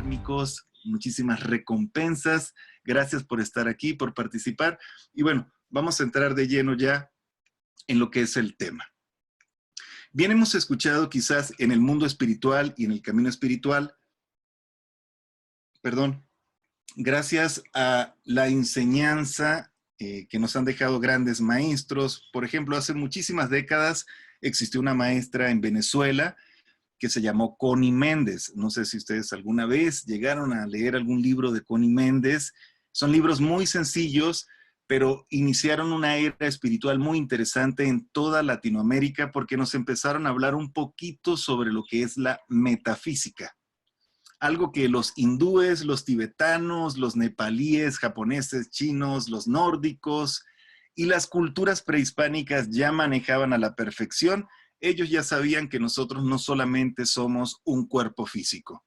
kármicos, muchísimas recompensas. Gracias por estar aquí, por participar. Y bueno, vamos a entrar de lleno ya en lo que es el tema. Bien, hemos escuchado quizás en el mundo espiritual y en el camino espiritual, gracias a la enseñanza que nos han dejado grandes maestros. Por ejemplo, hace muchísimas décadas existió una maestra en Venezuela que se llamó Connie Méndez. No sé si ustedes alguna vez llegaron a leer algún libro de Connie Méndez. Son libros muy sencillos, pero iniciaron una era espiritual muy interesante en toda Latinoamérica porque nos empezaron a hablar un poquito sobre lo que es la metafísica. Algo que los hindúes, los tibetanos, los nepalíes, japoneses, chinos, los nórdicos y las culturas prehispánicas ya manejaban a la perfección. Ellos ya sabían que nosotros no solamente somos un cuerpo físico,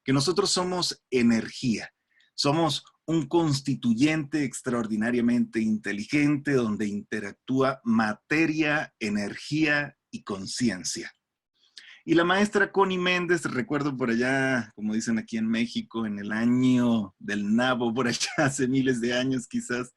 que nosotros somos energía, somos un constituyente extraordinariamente inteligente donde interactúa materia, energía y conciencia. Y la maestra Connie Méndez, recuerdo por allá, como dicen aquí en México, en el año del nabo, por allá hace miles de años quizás,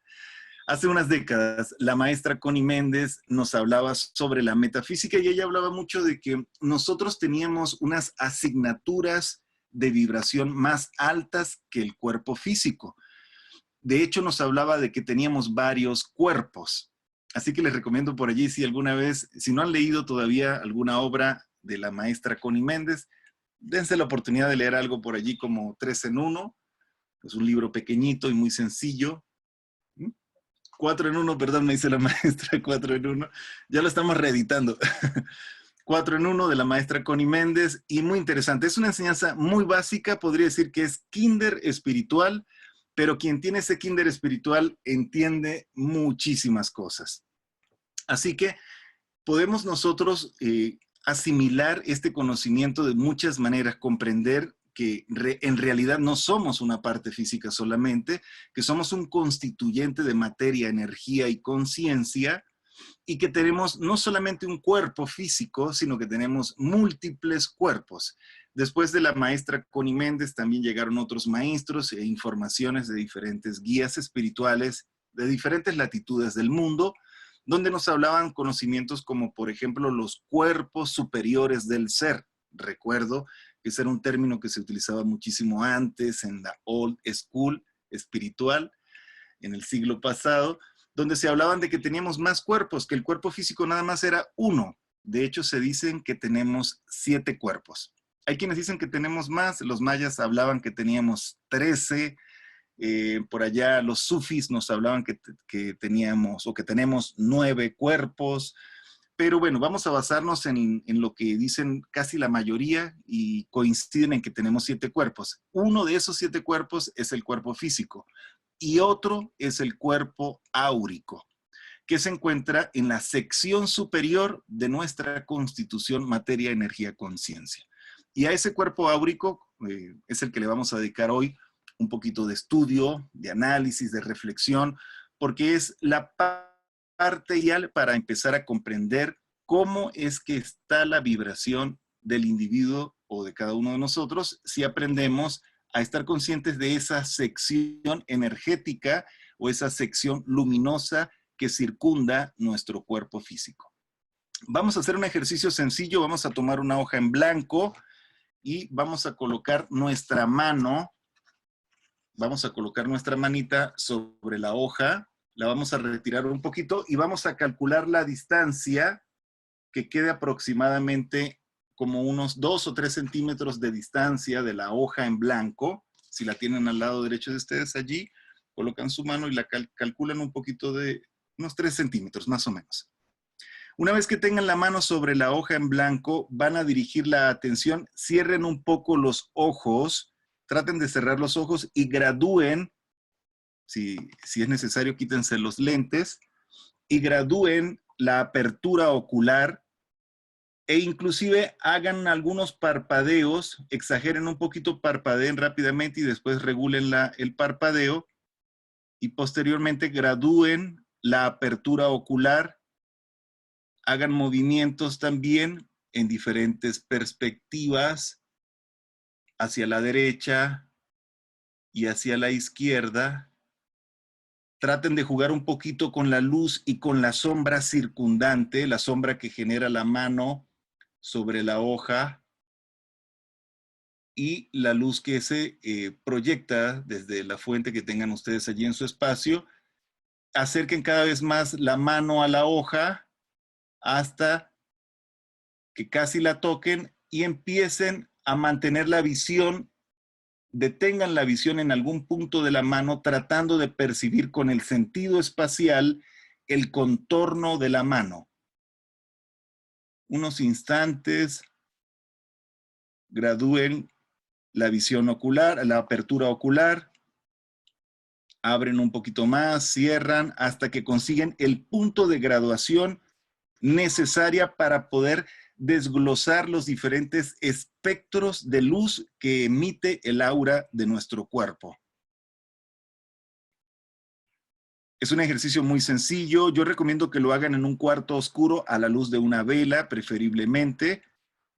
hace unas décadas, la maestra Connie Méndez nos hablaba sobre la metafísica y ella hablaba mucho de que nosotros teníamos unas asignaturas de vibración más altas que el cuerpo físico. De hecho, nos hablaba de que teníamos varios cuerpos. Así que les recomiendo por allí, si alguna vez, si no han leído todavía alguna obra de la maestra Connie Méndez, dense la oportunidad de leer algo por allí como 3 en 1. Es un libro pequeñito y muy sencillo. 4 en 1, perdón, me dice la maestra, 4 en 1. Ya lo estamos reeditando. 4 en 1 de la maestra Connie Méndez y muy interesante. Es una enseñanza muy básica, podría decir que es kinder espiritual, pero quien tiene ese kinder espiritual entiende muchísimas cosas. Así que podemos nosotros asimilar este conocimiento de muchas maneras, comprender que en realidad no somos una parte física solamente, que somos un constituyente de materia, energía y conciencia, y que tenemos no solamente un cuerpo físico, sino que tenemos múltiples cuerpos. Después de la maestra Connie Méndez también llegaron otros maestros e informaciones de diferentes guías espirituales de diferentes latitudes del mundo, donde nos hablaban conocimientos como, por ejemplo, los cuerpos superiores del ser. Recuerdo que ese era un término que se utilizaba muchísimo antes en la old school espiritual, en el siglo pasado, donde se hablaban de que teníamos más cuerpos, que el cuerpo físico nada más era uno. De hecho, se dicen que tenemos 7 cuerpos. Hay quienes dicen que tenemos más, los mayas hablaban que teníamos 13, por allá los sufis nos hablaban que teníamos o que tenemos 9 cuerpos, pero bueno, vamos a basarnos en lo que dicen casi la mayoría y coinciden en que tenemos 7 cuerpos. Uno de esos 7 cuerpos es el cuerpo físico y otro es el cuerpo áurico, que se encuentra en la sección superior de nuestra constitución materia, energía, conciencia. Y a ese cuerpo áurico es el que le vamos a dedicar hoy un poquito de estudio, de análisis, de reflexión, porque es la parte ideal para empezar a comprender cómo es que está la vibración del individuo o de cada uno de nosotros si aprendemos a estar conscientes de esa sección energética o esa sección luminosa que circunda nuestro cuerpo físico. Vamos a hacer un ejercicio sencillo, vamos a tomar una hoja en blanco y vamos a colocar nuestra mano, vamos a colocar nuestra manita sobre la hoja, la vamos a retirar un poquito y vamos a calcular la distancia que quede aproximadamente como unos 2 o 3 centímetros de distancia de la hoja en blanco. Si la tienen al lado derecho de ustedes allí, colocan su mano y la calculan un poquito de unos 3 centímetros más o menos. Una vez que tengan la mano sobre la hoja en blanco, van a dirigir la atención, cierren un poco los ojos, traten de cerrar los ojos y gradúen, si es necesario, quítense los lentes, y gradúen la apertura ocular e inclusive hagan algunos parpadeos, exageren un poquito, parpadeen rápidamente y después regulen el parpadeo y posteriormente gradúen la apertura ocular, hagan movimientos también en diferentes perspectivas hacia la derecha y hacia la izquierda. Traten de jugar un poquito con la luz y con la sombra circundante, la sombra que genera la mano sobre la hoja y la luz que se proyecta desde la fuente que tengan ustedes allí en su espacio. Acerquen cada vez más la mano a la hoja hasta que casi la toquen y empiecen a mantener la visión. Detengan la visión en algún punto de la mano tratando de percibir con el sentido espacial el contorno de la mano. Unos instantes, gradúen la visión ocular, la apertura ocular, abren un poquito más, cierran hasta que consiguen el punto de graduación necesaria para poder desglosar los diferentes espectros de luz que emite el aura de nuestro cuerpo. Es un ejercicio muy sencillo. Yo recomiendo que lo hagan en un cuarto oscuro a la luz de una vela, preferiblemente,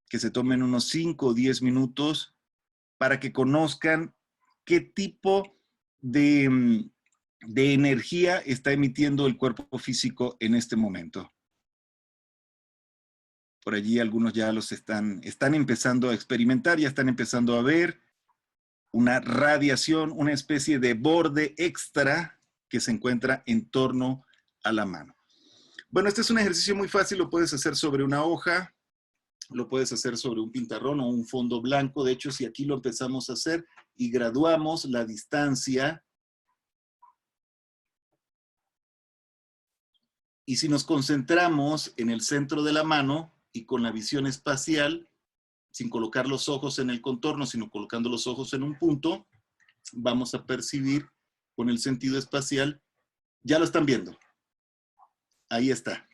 que se tomen unos 5 o 10 minutos para que conozcan qué tipo de energía está emitiendo el cuerpo físico en este momento. Por allí algunos ya los están empezando a experimentar, ya están empezando a ver una radiación, una especie de borde extra que se encuentra en torno a la mano. Bueno, este es un ejercicio muy fácil, lo puedes hacer sobre una hoja, lo puedes hacer sobre un pintarrón o un fondo blanco. De hecho, si aquí lo empezamos a hacer y graduamos la distancia, y si nos concentramos en el centro de la mano y con la visión espacial, sin colocar los ojos en el contorno, sino colocando los ojos en un punto, vamos a percibir con el sentido espacial. Ya lo están viendo. Ahí está.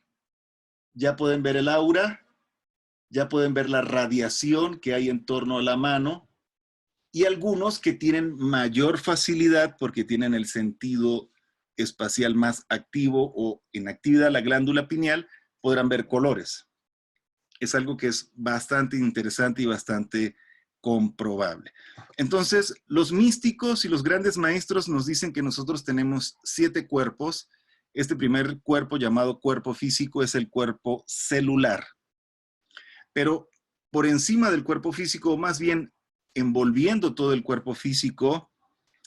Ya pueden ver el aura, ya pueden ver la radiación que hay en torno a la mano, y algunos que tienen mayor facilidad porque tienen el sentido espacial más activo o en actividad la glándula pineal, podrán ver colores. Es algo que es bastante interesante y bastante comprobable. Entonces, los místicos y los grandes maestros nos dicen que nosotros tenemos 7 cuerpos. Este primer cuerpo, llamado cuerpo físico, es el cuerpo celular. Pero por encima del cuerpo físico, o más bien envolviendo todo el cuerpo físico,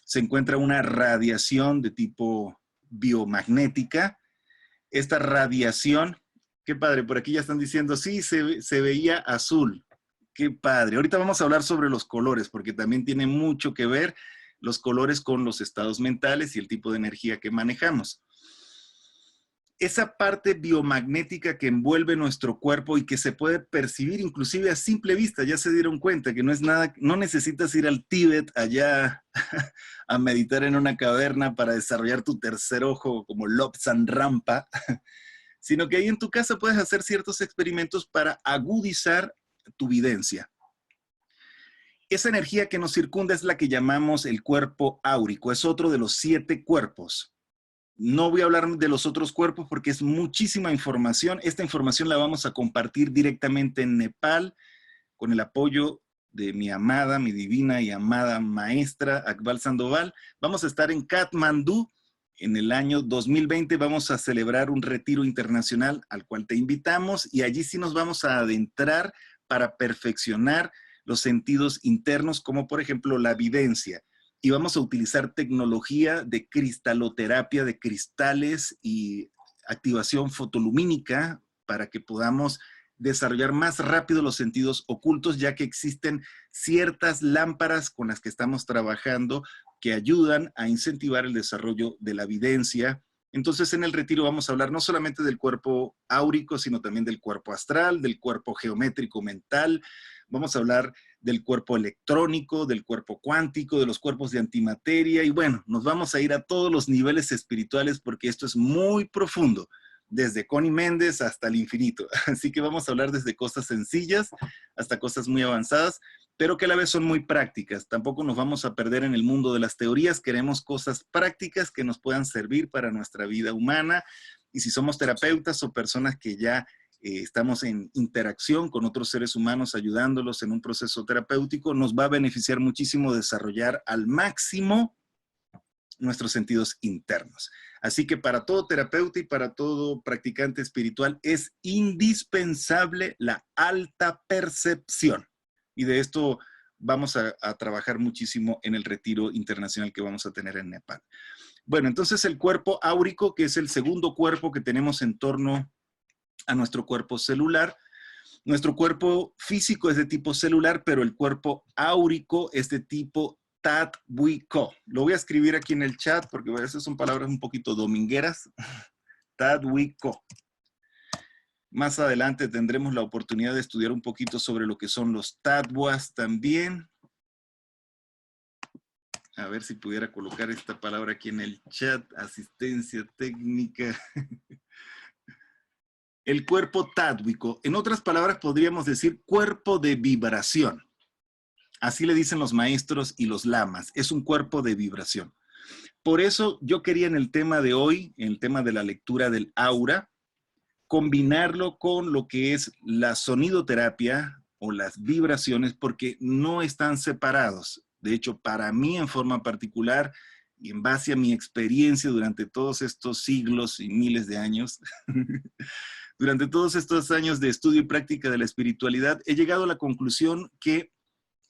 se encuentra una radiación de tipo biomagnética. Esta radiación, qué padre, por aquí ya están diciendo, sí, se veía azul. Qué padre. Ahorita vamos a hablar sobre los colores, porque también tiene mucho que ver los colores con los estados mentales y el tipo de energía que manejamos. Esa parte biomagnética que envuelve nuestro cuerpo y que se puede percibir inclusive a simple vista, ya se dieron cuenta que no es nada, no necesitas ir al Tíbet allá a meditar en una caverna para desarrollar tu tercer ojo como Lobsang Rampa, sino que ahí en tu casa puedes hacer ciertos experimentos para agudizar tu videncia. Esa energía que nos circunda es la que llamamos el cuerpo áurico, es otro de los 7 cuerpos. No voy a hablar de los otros cuerpos porque es muchísima información. Esta información la vamos a compartir directamente en Nepal con el apoyo de mi amada, mi divina y amada maestra Akbal Sandoval. Vamos a estar en Katmandú en el año 2020. Vamos a celebrar un retiro internacional al cual te invitamos y allí sí nos vamos a adentrar para perfeccionar los sentidos internos, como por ejemplo la videncia. Y vamos a utilizar tecnología de cristaloterapia, de cristales y activación fotolumínica para que podamos desarrollar más rápido los sentidos ocultos, ya que existen ciertas lámparas con las que estamos trabajando que ayudan a incentivar el desarrollo de la videncia. Entonces, en el retiro vamos a hablar no solamente del cuerpo áurico, sino también del cuerpo astral, del cuerpo geométrico mental. Vamos a hablar del cuerpo electrónico, del cuerpo cuántico, de los cuerpos de antimateria, y bueno, nos vamos a ir a todos los niveles espirituales porque esto es muy profundo, desde Connie Méndez hasta el infinito. Así que vamos a hablar desde cosas sencillas hasta cosas muy avanzadas, pero que a la vez son muy prácticas. Tampoco nos vamos a perder en el mundo de las teorías, queremos cosas prácticas que nos puedan servir para nuestra vida humana, y si somos terapeutas o personas que ya estamos en interacción con otros seres humanos ayudándolos en un proceso terapéutico, nos va a beneficiar muchísimo desarrollar al máximo nuestros sentidos internos. Así que para todo terapeuta y para todo practicante espiritual es indispensable la alta percepción. Y de esto vamos a trabajar muchísimo en el retiro internacional que vamos a tener en Nepal. Bueno, entonces el cuerpo áurico, que es el segundo cuerpo que tenemos en torno a nuestro cuerpo celular. Nuestro cuerpo físico es de tipo celular, pero el cuerpo áurico es de tipo Tatwiko. Lo voy a escribir aquí en el chat porque a veces son palabras un poquito domingueras. Tatwiko. Más adelante tendremos la oportunidad de estudiar un poquito sobre lo que son los tatwas también. A ver si pudiera colocar esta palabra aquí en el chat. Asistencia técnica. El cuerpo tádwico. En otras palabras podríamos decir cuerpo de vibración. Así le dicen los maestros y los lamas. Es un cuerpo de vibración. Por eso yo quería en el tema de hoy, en el tema de la lectura del aura, combinarlo con lo que es la sonidoterapia o las vibraciones, porque no están separados. De hecho, para mí en forma particular, y en base a mi experiencia durante todos estos siglos y miles de años, durante todos estos años de estudio y práctica de la espiritualidad, he llegado a la conclusión que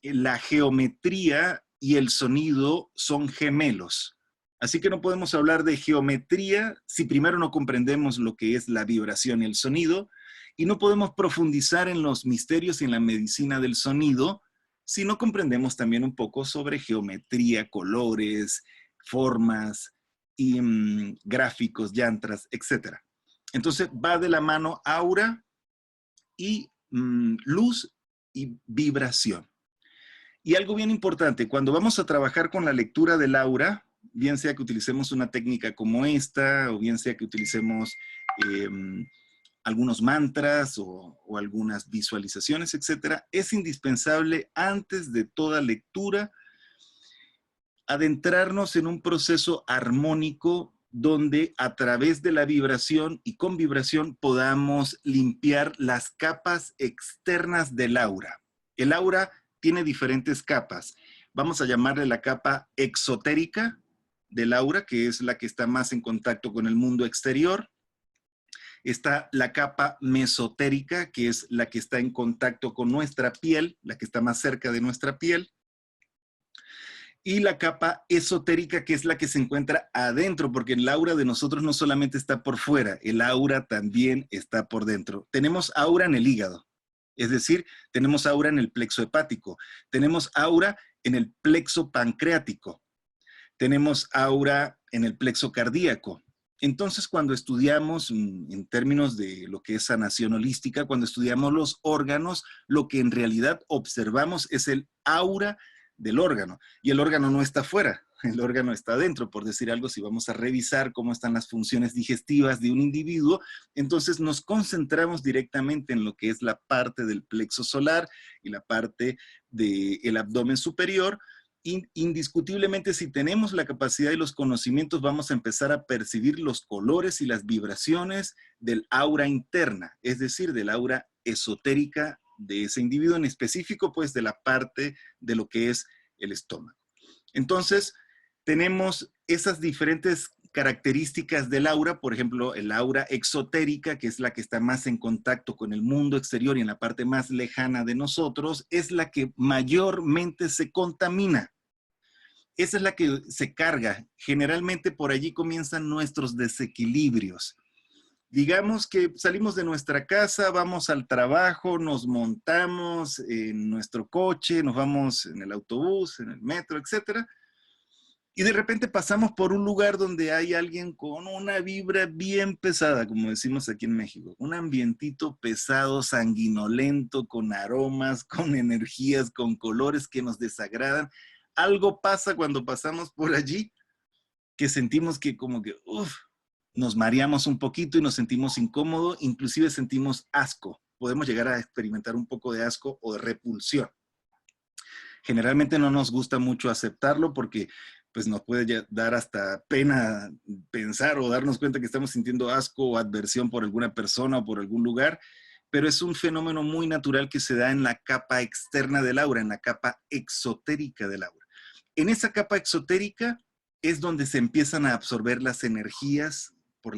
la geometría y el sonido son gemelos. Así que no podemos hablar de geometría si primero no comprendemos lo que es la vibración y el sonido, y no podemos profundizar en los misterios y en la medicina del sonido si no comprendemos también un poco sobre geometría, colores, formas y gráficos, yantras, etc. Entonces va de la mano aura y luz y vibración. Y algo bien importante, cuando vamos a trabajar con la lectura del aura, bien sea que utilicemos una técnica como esta, o bien sea que utilicemos algunos mantras o algunas visualizaciones, etcétera, es indispensable antes de toda lectura adentrarnos en un proceso armónico donde a través de la vibración y con vibración podamos limpiar las capas externas del aura. El aura tiene diferentes capas. Vamos a llamarle la capa exotérica del aura, que es la que está más en contacto con el mundo exterior. Está la capa mesotérica, que es la que está en contacto con nuestra piel, la que está más cerca de nuestra piel. Y la capa esotérica, que es la que se encuentra adentro, porque el aura de nosotros no solamente está por fuera, el aura también está por dentro. Tenemos aura en el hígado, es decir, tenemos aura en el plexo hepático, tenemos aura en el plexo pancreático, tenemos aura en el plexo cardíaco. Entonces, cuando estudiamos en términos de lo que es sanación holística, cuando estudiamos los órganos, lo que en realidad observamos es el aura del órgano. Y el órgano no está afuera, el órgano está adentro, por decir algo. Si vamos a revisar cómo están las funciones digestivas de un individuo, entonces nos concentramos directamente en lo que es la parte del plexo solar y la parte del abdomen superior. Indiscutiblemente, si tenemos la capacidad y los conocimientos, vamos a empezar a percibir los colores y las vibraciones del aura interna, es decir, del aura esotérica de ese individuo, en específico, pues, de la parte de lo que es el estómago. Entonces, tenemos esas diferentes características del aura, por ejemplo, el aura exotérica, que es la que está más en contacto con el mundo exterior y en la parte más lejana de nosotros, es la que mayormente se contamina. Esa es la que se carga. Generalmente por allí comienzan nuestros desequilibrios. Digamos que salimos de nuestra casa, vamos al trabajo, nos montamos en nuestro coche, nos vamos en el autobús, en el metro, etcétera. Y de repente pasamos por un lugar donde hay alguien con una vibra bien pesada, como decimos aquí en México. Un ambientito pesado, sanguinolento, con aromas, con energías, con colores que nos desagradan. Algo pasa cuando pasamos por allí que sentimos que como que, nos mareamos un poquito y nos sentimos incómodos, inclusive sentimos asco. Podemos llegar a experimentar un poco de asco o de repulsión. Generalmente no nos gusta mucho aceptarlo porque pues nos puede dar hasta pena pensar o darnos cuenta que estamos sintiendo asco o adversión por alguna persona o por algún lugar, pero es un fenómeno muy natural que se da en la capa externa del aura, en la capa exotérica del aura. En esa capa exotérica es donde se empiezan a absorber las energías por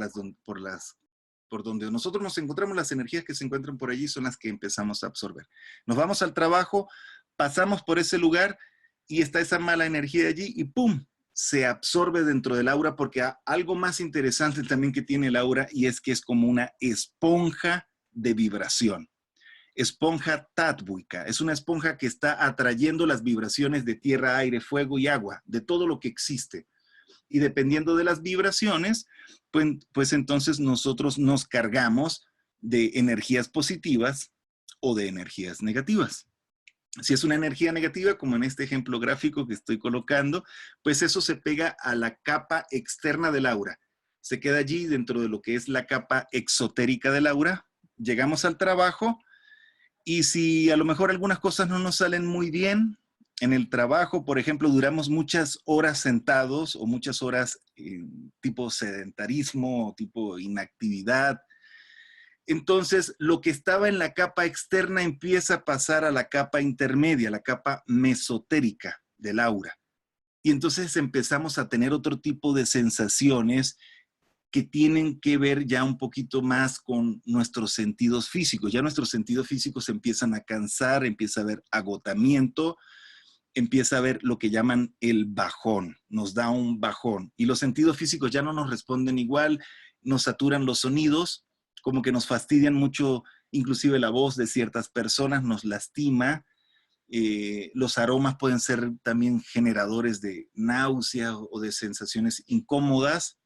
donde nosotros nos encontramos. Las energías que se encuentran por allí son las que empezamos a absorber. Nos vamos al trabajo, pasamos por ese lugar y está esa mala energía allí y ¡pum! Se absorbe dentro del aura, porque algo más interesante también que tiene el aura, y es que es como una esponja de vibración. Esponja tátvica, es una esponja que está atrayendo las vibraciones de tierra, aire, fuego y agua, de todo lo que existe. Y dependiendo de las vibraciones, pues entonces nosotros nos cargamos de energías positivas o de energías negativas. Si es una energía negativa, como en este ejemplo gráfico que estoy colocando, pues eso se pega a la capa externa del aura. Se queda allí dentro de lo que es la capa exotérica del aura. Llegamos al trabajo y si a lo mejor algunas cosas no nos salen muy bien en el trabajo, por ejemplo, duramos muchas horas sentados o muchas horas tipo sedentarismo o tipo inactividad, entonces lo que estaba en la capa externa empieza a pasar a la capa intermedia, la capa mesotérica del aura. Y entonces empezamos a tener otro tipo de sensaciones que tienen que ver ya un poquito más con nuestros sentidos físicos. Ya nuestros sentidos físicos se empiezan a cansar, empieza a haber agotamiento, empieza a haber lo que llaman el bajón, nos da un bajón. Y los sentidos físicos ya no nos responden igual, nos saturan los sonidos, como que nos fastidian mucho, inclusive la voz de ciertas personas nos lastima. Los aromas pueden ser también generadores de náusea o de sensaciones incómodas.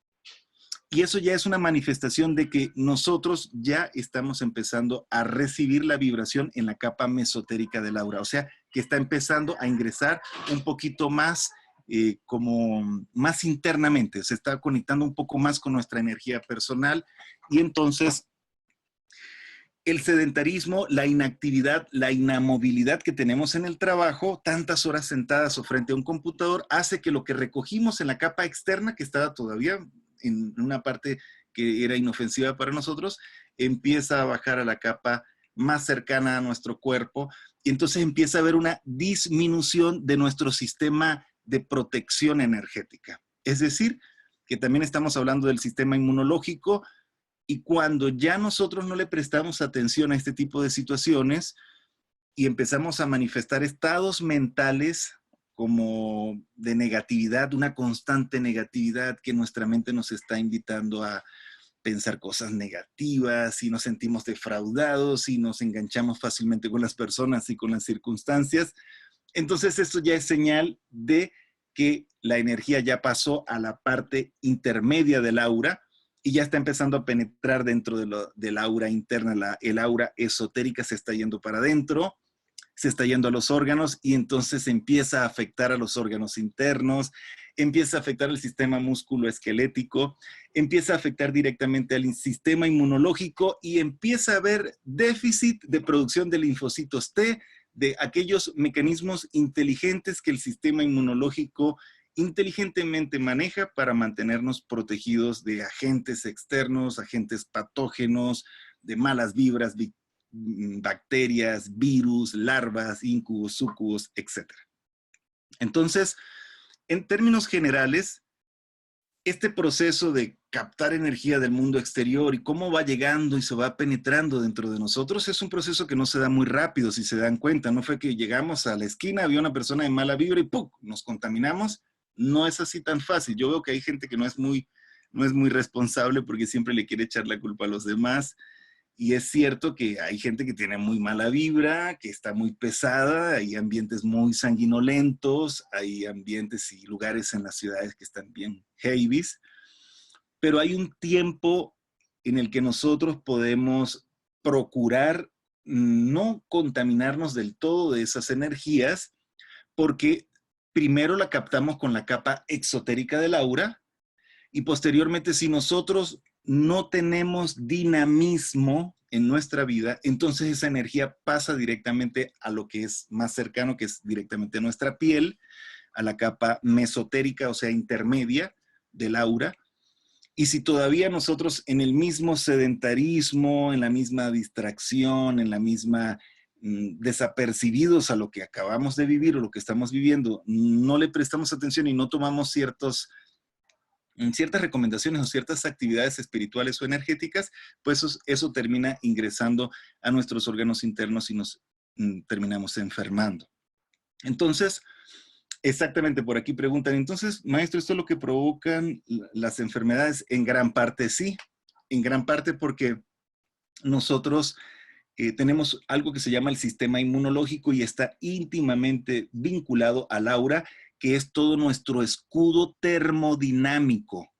Y eso ya es una manifestación de que nosotros ya estamos empezando a recibir la vibración en la capa mesotérica del aura. O sea, que está empezando a ingresar un poquito más, como más internamente. Se está conectando un poco más con nuestra energía personal. Y entonces el sedentarismo, la inactividad, la inamovilidad que tenemos en el trabajo, tantas horas sentadas o frente a un computador, hace que lo que recogimos en la capa externa, que estaba todavía en una parte que era inofensiva para nosotros, empieza a bajar a la capa más cercana a nuestro cuerpo, y entonces empieza a haber una disminución de nuestro sistema de protección energética. Es decir, que también estamos hablando del sistema inmunológico. Y cuando ya nosotros no le prestamos atención a este tipo de situaciones y empezamos a manifestar estados mentales como de negatividad, una constante negatividad que nuestra mente nos está invitando a pensar cosas negativas, y nos sentimos defraudados y nos enganchamos fácilmente con las personas y con las circunstancias, entonces eso ya es señal de que la energía ya pasó a la parte intermedia del aura y ya está empezando a penetrar dentro del aura interna. El aura esotérica se está yendo para adentro, se está yendo a los órganos, y entonces empieza a afectar a los órganos internos, empieza a afectar el sistema musculoesquelético, empieza a afectar directamente al sistema inmunológico, y empieza a haber déficit de producción de linfocitos T, de aquellos mecanismos inteligentes que el sistema inmunológico inteligentemente maneja para mantenernos protegidos de agentes externos, agentes patógenos, de malas vibras, bacterias, virus, larvas, incubos, sucubos, etc. Entonces, en términos generales, este proceso de captar energía del mundo exterior y cómo va llegando y se va penetrando dentro de nosotros es un proceso que no se da muy rápido, si se dan cuenta. No fue que llegamos a la esquina, había una persona de mala vibra y ¡pum!, nos contaminamos. No es así tan fácil. Yo veo que hay gente que no es muy responsable porque siempre le quiere echar la culpa a los demás. Y es cierto que hay gente que tiene muy mala vibra, que está muy pesada, hay ambientes muy sanguinolentos, hay ambientes y lugares en las ciudades que están bien heavies, pero hay un tiempo en el que nosotros podemos procurar no contaminarnos del todo de esas energías, porque primero la captamos con la capa exotérica del aura, y posteriormente, si nosotros no tenemos dinamismo en nuestra vida, entonces esa energía pasa directamente a lo que es más cercano, que es directamente a nuestra piel, a la capa mesotérica, o sea, intermedia del aura. Y si todavía nosotros en el mismo sedentarismo, en la misma distracción, en la misma desapercibidos a lo que acabamos de vivir o lo que estamos viviendo, no le prestamos atención y no tomamos ciertas recomendaciones o ciertas actividades espirituales o energéticas, pues eso termina ingresando a nuestros órganos internos y nos terminamos enfermando. Entonces, exactamente, por aquí preguntan, entonces, maestro, ¿esto es lo que provocan las enfermedades? En gran parte sí, en gran parte porque nosotros tenemos algo que se llama el sistema inmunológico y está íntimamente vinculado al aura, que es todo nuestro escudo termodinámico.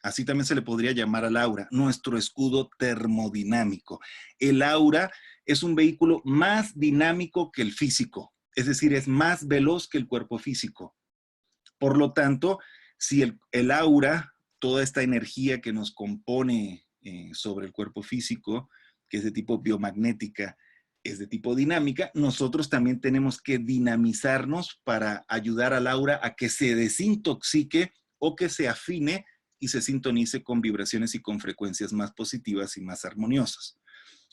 Así también se le podría llamar al aura, nuestro escudo termodinámico. El aura es un vehículo más dinámico que el físico, es decir, es más veloz que el cuerpo físico. Por lo tanto, si el aura, toda esta energía que nos compone sobre el cuerpo físico, que es de tipo biomagnética, es de tipo dinámica, nosotros también tenemos que dinamizarnos para ayudar al aura a que se desintoxique o que se afine y se sintonice con vibraciones y con frecuencias más positivas y más armoniosas.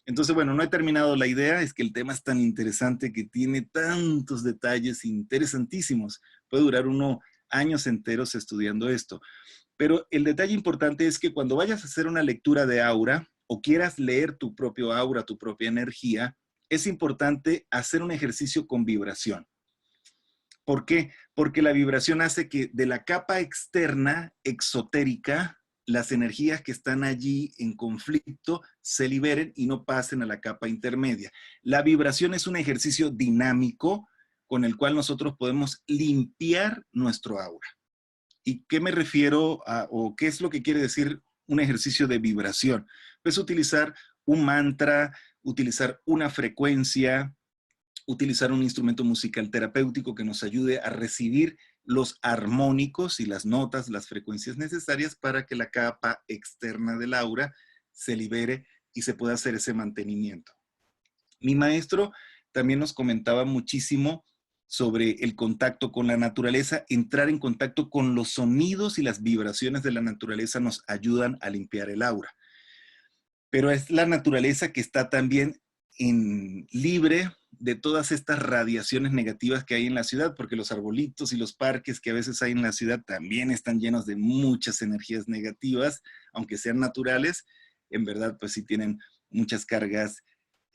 Entonces, bueno, no he terminado la idea, es que el tema es tan interesante que tiene tantos detalles interesantísimos. Puede durar uno años enteros estudiando esto. Pero el detalle importante es que cuando vayas a hacer una lectura de aura o quieras leer tu propio aura, tu propia energía, es importante hacer un ejercicio con vibración. ¿Por qué? Porque la vibración hace que de la capa externa, exotérica, las energías que están allí en conflicto se liberen y no pasen a la capa intermedia. La vibración es un ejercicio dinámico con el cual nosotros podemos limpiar nuestro aura. ¿Y qué me refiero a, o qué es lo que quiere decir un ejercicio de vibración? Pues utilizar un mantra, utilizar una frecuencia, utilizar un instrumento musical terapéutico que nos ayude a recibir los armónicos y las notas, las frecuencias necesarias para que la capa externa del aura se libere y se pueda hacer ese mantenimiento. Mi maestro también nos comentaba muchísimo sobre el contacto con la naturaleza. Entrar en contacto con los sonidos y las vibraciones de la naturaleza nos ayudan a limpiar el aura. Pero es la naturaleza que está también libre de todas estas radiaciones negativas que hay en la ciudad, porque los arbolitos y los parques que a veces hay en la ciudad también están llenos de muchas energías negativas, aunque sean naturales, en verdad pues sí tienen muchas cargas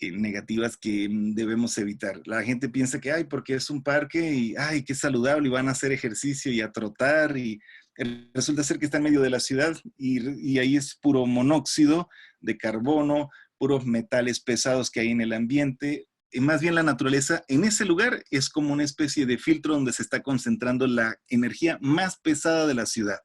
negativas que debemos evitar. La gente piensa que, ay, porque es un parque y, ay, qué saludable, y van a hacer ejercicio y a trotar, y resulta ser que está en medio de la ciudad y ahí es puro monóxido de carbono, puros metales pesados que hay en el ambiente. Y más bien la naturaleza en ese lugar es como una especie de filtro donde se está concentrando la energía más pesada de la ciudad.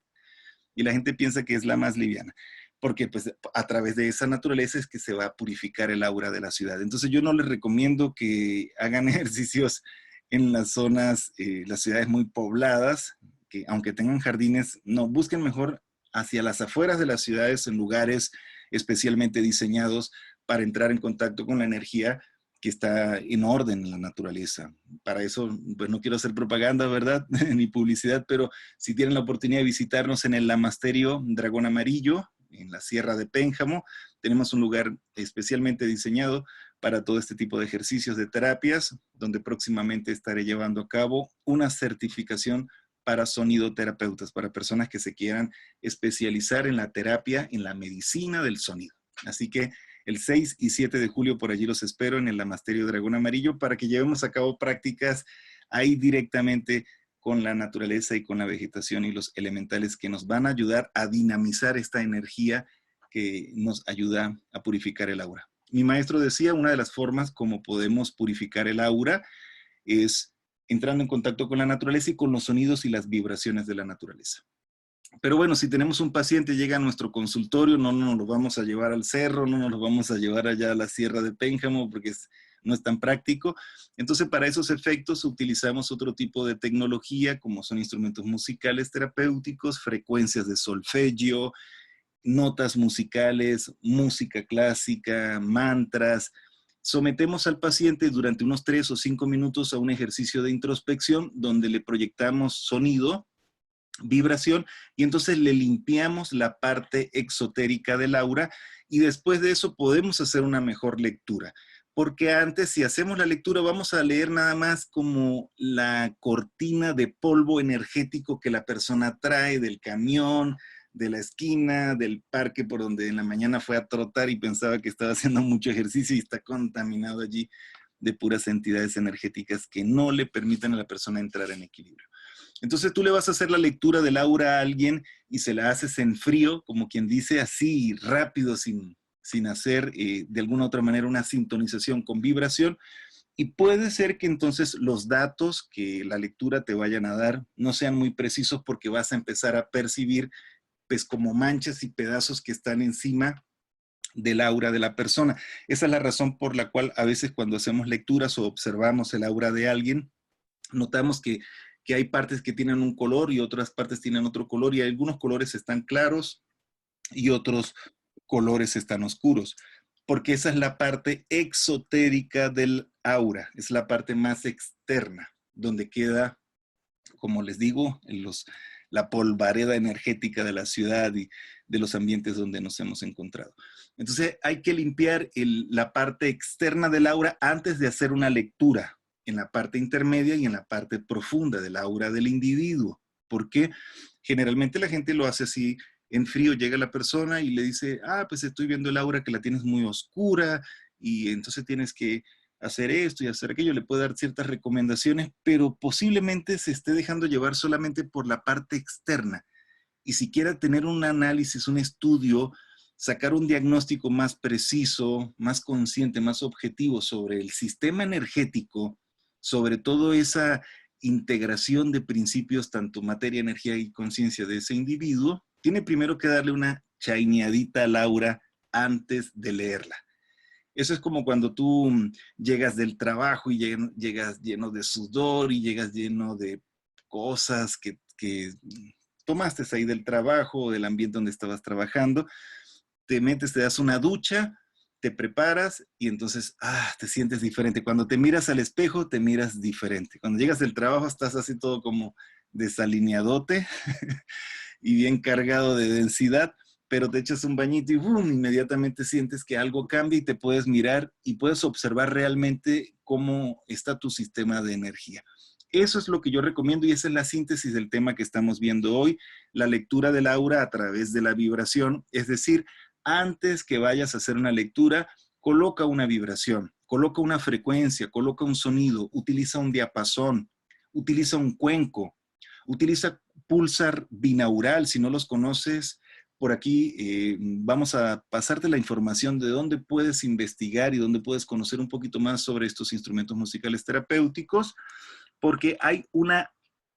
Y la gente piensa que es la más liviana, porque pues a través de esa naturaleza es que se va a purificar el aura de la ciudad. Entonces yo no les recomiendo que hagan ejercicios en las zonas, las ciudades muy pobladas, que aunque tengan jardines, no, busquen mejor hacia las afueras de las ciudades, en lugares especialmente diseñados para entrar en contacto con la energía que está en orden en la naturaleza. Para eso, pues no quiero hacer propaganda, ¿verdad? Ni publicidad, pero si tienen la oportunidad de visitarnos en el Lamasterio Dragón Amarillo, en la Sierra de Pénjamo, tenemos un lugar especialmente diseñado para todo este tipo de ejercicios, de terapias, donde próximamente estaré llevando a cabo una certificación para sonidoterapeutas, para personas que se quieran especializar en la terapia, en la medicina del sonido. Así que el 6 y 7 de julio por allí los espero en el Lamasterio Dragón Amarillo para que llevemos a cabo prácticas ahí directamente con la naturaleza y con la vegetación y los elementales que nos van a ayudar a dinamizar esta energía que nos ayuda a purificar el aura. Mi maestro decía, una de las formas como podemos purificar el aura es entrando en contacto con la naturaleza y con los sonidos y las vibraciones de la naturaleza. Pero bueno, si tenemos un paciente, llega a nuestro consultorio, no nos lo vamos a llevar al cerro, no nos lo vamos a llevar allá a la Sierra de Pénjamo porque no es tan práctico. Entonces, para esos efectos utilizamos otro tipo de tecnología, como son instrumentos musicales terapéuticos, frecuencias de solfegio, notas musicales, música clásica, mantras. Sometemos al paciente durante unos 3 o 5 minutos a un ejercicio de introspección donde le proyectamos sonido, vibración, y entonces le limpiamos la parte exotérica del aura, y después de eso podemos hacer una mejor lectura. Porque antes, si hacemos la lectura, vamos a leer nada más como la cortina de polvo energético que la persona trae del camión, de la esquina, del parque por donde en la mañana fue a trotar y pensaba que estaba haciendo mucho ejercicio y está contaminado allí de puras entidades energéticas que no le permiten a la persona entrar en equilibrio. Entonces tú le vas a hacer la lectura del aura a alguien y se la haces en frío, como quien dice, así rápido, sin hacer de alguna otra manera una sintonización con vibración. Y puede ser que entonces los datos que la lectura te vayan a dar no sean muy precisos, porque vas a empezar a percibir pues como manchas y pedazos que están encima del aura de la persona. Esa es la razón por la cual a veces cuando hacemos lecturas o observamos el aura de alguien, notamos que hay partes que tienen un color y otras partes tienen otro color, y algunos colores están claros y otros colores están oscuros, porque esa es la parte exotérica del aura, es la parte más externa, donde queda, como les digo, la polvareda energética de la ciudad y de los ambientes donde nos hemos encontrado. Entonces hay que limpiar la parte externa del aura antes de hacer una lectura en la parte intermedia y en la parte profunda del aura del individuo. Porque generalmente la gente lo hace así en frío. Llega la persona y le dice, pues estoy viendo el aura que la tienes muy oscura y entonces tienes que hacer esto y hacer aquello. Le puede dar ciertas recomendaciones, pero posiblemente se esté dejando llevar solamente por la parte externa. Y si quiera tener un análisis, un estudio, sacar un diagnóstico más preciso, más consciente, más objetivo sobre el sistema energético, sobre todo esa integración de principios, tanto materia, energía y conciencia de ese individuo, tiene primero que darle una chaineadita al aura antes de leerla. Eso es como cuando tú llegas del trabajo y llegas lleno de sudor y llegas lleno de cosas que tomaste ahí del trabajo o del ambiente donde estabas trabajando. Te metes, te das una ducha, te preparas y entonces te sientes diferente. Cuando te miras al espejo, te miras diferente. Cuando llegas del trabajo, estás así todo como desalineadote y bien cargado de densidad, pero te echas un bañito y ¡boom!, inmediatamente sientes que algo cambia y te puedes mirar y puedes observar realmente cómo está tu sistema de energía. Eso es lo que yo recomiendo y esa es la síntesis del tema que estamos viendo hoy, la lectura del aura a través de la vibración. Es decir, antes que vayas a hacer una lectura, coloca una vibración, coloca una frecuencia, coloca un sonido, utiliza un diapasón, utiliza un cuenco, utiliza pulsar binaural. Si no los conoces, por aquí vamos a pasarte la información de dónde puedes investigar y dónde puedes conocer un poquito más sobre estos instrumentos musicales terapéuticos, porque hay una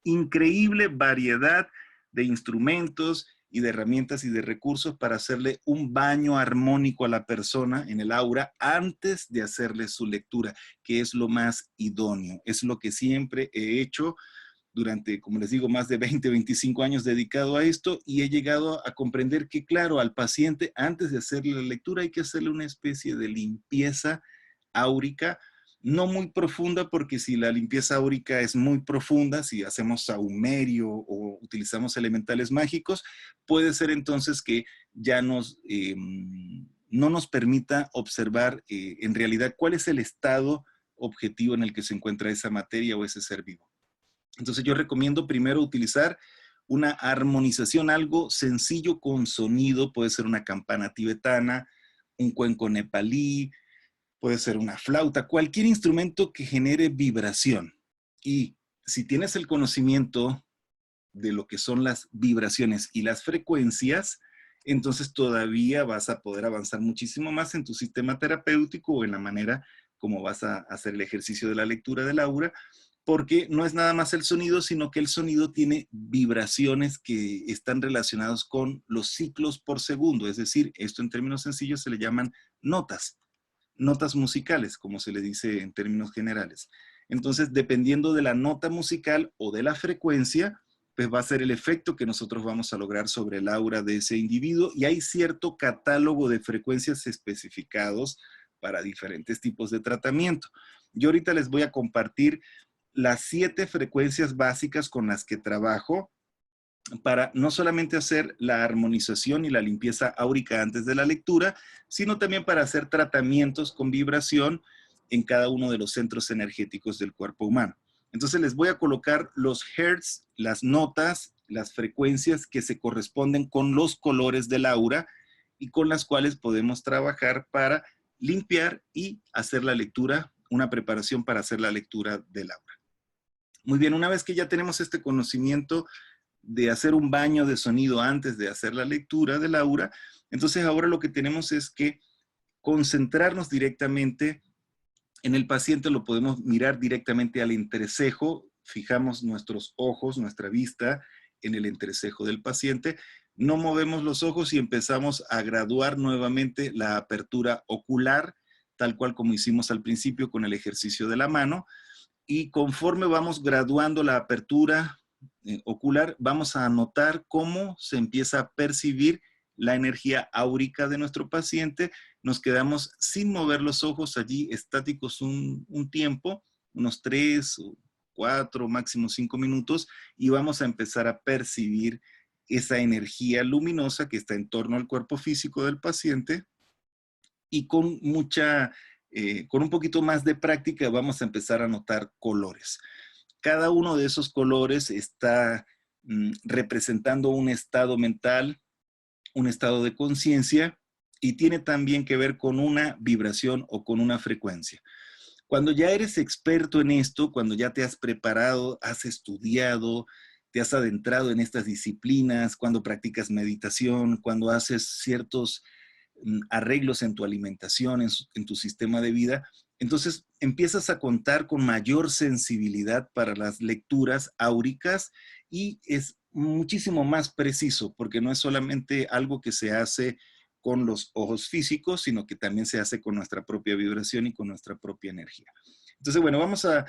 increíble variedad de instrumentos y de herramientas y de recursos para hacerle un baño armónico a la persona en el aura antes de hacerle su lectura, que es lo más idóneo. Es lo que siempre he hecho durante, como les digo, más de 20, 25 años dedicado a esto, y he llegado a comprender que, claro, al paciente, antes de hacerle la lectura, hay que hacerle una especie de limpieza áurica, no muy profunda, porque si la limpieza áurica es muy profunda, si hacemos saumerio o utilizamos elementales mágicos, puede ser entonces que ya no nos permita observar en realidad cuál es el estado objetivo en el que se encuentra esa materia o ese ser vivo. Entonces yo recomiendo primero utilizar una armonización, algo sencillo con sonido. Puede ser una campana tibetana, un cuenco nepalí, puede ser una flauta, cualquier instrumento que genere vibración. Y si tienes el conocimiento de lo que son las vibraciones y las frecuencias, entonces todavía vas a poder avanzar muchísimo más en tu sistema terapéutico o en la manera como vas a hacer el ejercicio de la lectura del aura, porque no es nada más el sonido, sino que el sonido tiene vibraciones que están relacionadas con los ciclos por segundo. Es decir, esto en términos sencillos se le llaman notas musicales, como se le dice en términos generales. Entonces, dependiendo de la nota musical o de la frecuencia, pues va a ser el efecto que nosotros vamos a lograr sobre el aura de ese individuo, y hay cierto catálogo de frecuencias especificados para diferentes tipos de tratamiento. Yo ahorita les voy a compartir las 7 frecuencias básicas con las que trabajo para no solamente hacer la armonización y la limpieza áurica antes de la lectura, sino también para hacer tratamientos con vibración en cada uno de los centros energéticos del cuerpo humano. Entonces les voy a colocar los hertz, las notas, las frecuencias que se corresponden con los colores del aura y con las cuales podemos trabajar para limpiar y hacer la lectura, una preparación para hacer la lectura del aura. Muy bien, una vez que ya tenemos este conocimiento de hacer un baño de sonido antes de hacer la lectura del aura, entonces ahora lo que tenemos es que concentrarnos directamente en el paciente. Lo podemos mirar directamente al entrecejo, fijamos nuestros ojos, nuestra vista en el entrecejo del paciente, no movemos los ojos y empezamos a graduar nuevamente la apertura ocular, tal cual como hicimos al principio con el ejercicio de la mano, y conforme vamos graduando la apertura ocular, vamos a notar cómo se empieza a percibir la energía áurica de nuestro paciente. Nos quedamos sin mover los ojos allí estáticos un tiempo, unos 3 o 4, máximo 5 minutos, y vamos a empezar a percibir esa energía luminosa que está en torno al cuerpo físico del paciente, y con con un poquito más de práctica vamos a empezar a notar colores. Cada uno de esos colores está representando un estado mental, un estado de conciencia, y tiene también que ver con una vibración o con una frecuencia. Cuando ya eres experto en esto, cuando ya te has preparado, has estudiado, te has adentrado en estas disciplinas, cuando practicas meditación, cuando haces ciertos arreglos en tu alimentación, en tu sistema de vida, entonces empiezas a contar con mayor sensibilidad para las lecturas áuricas, y es muchísimo más preciso, porque no es solamente algo que se hace con los ojos físicos, sino que también se hace con nuestra propia vibración y con nuestra propia energía. Entonces, bueno, vamos a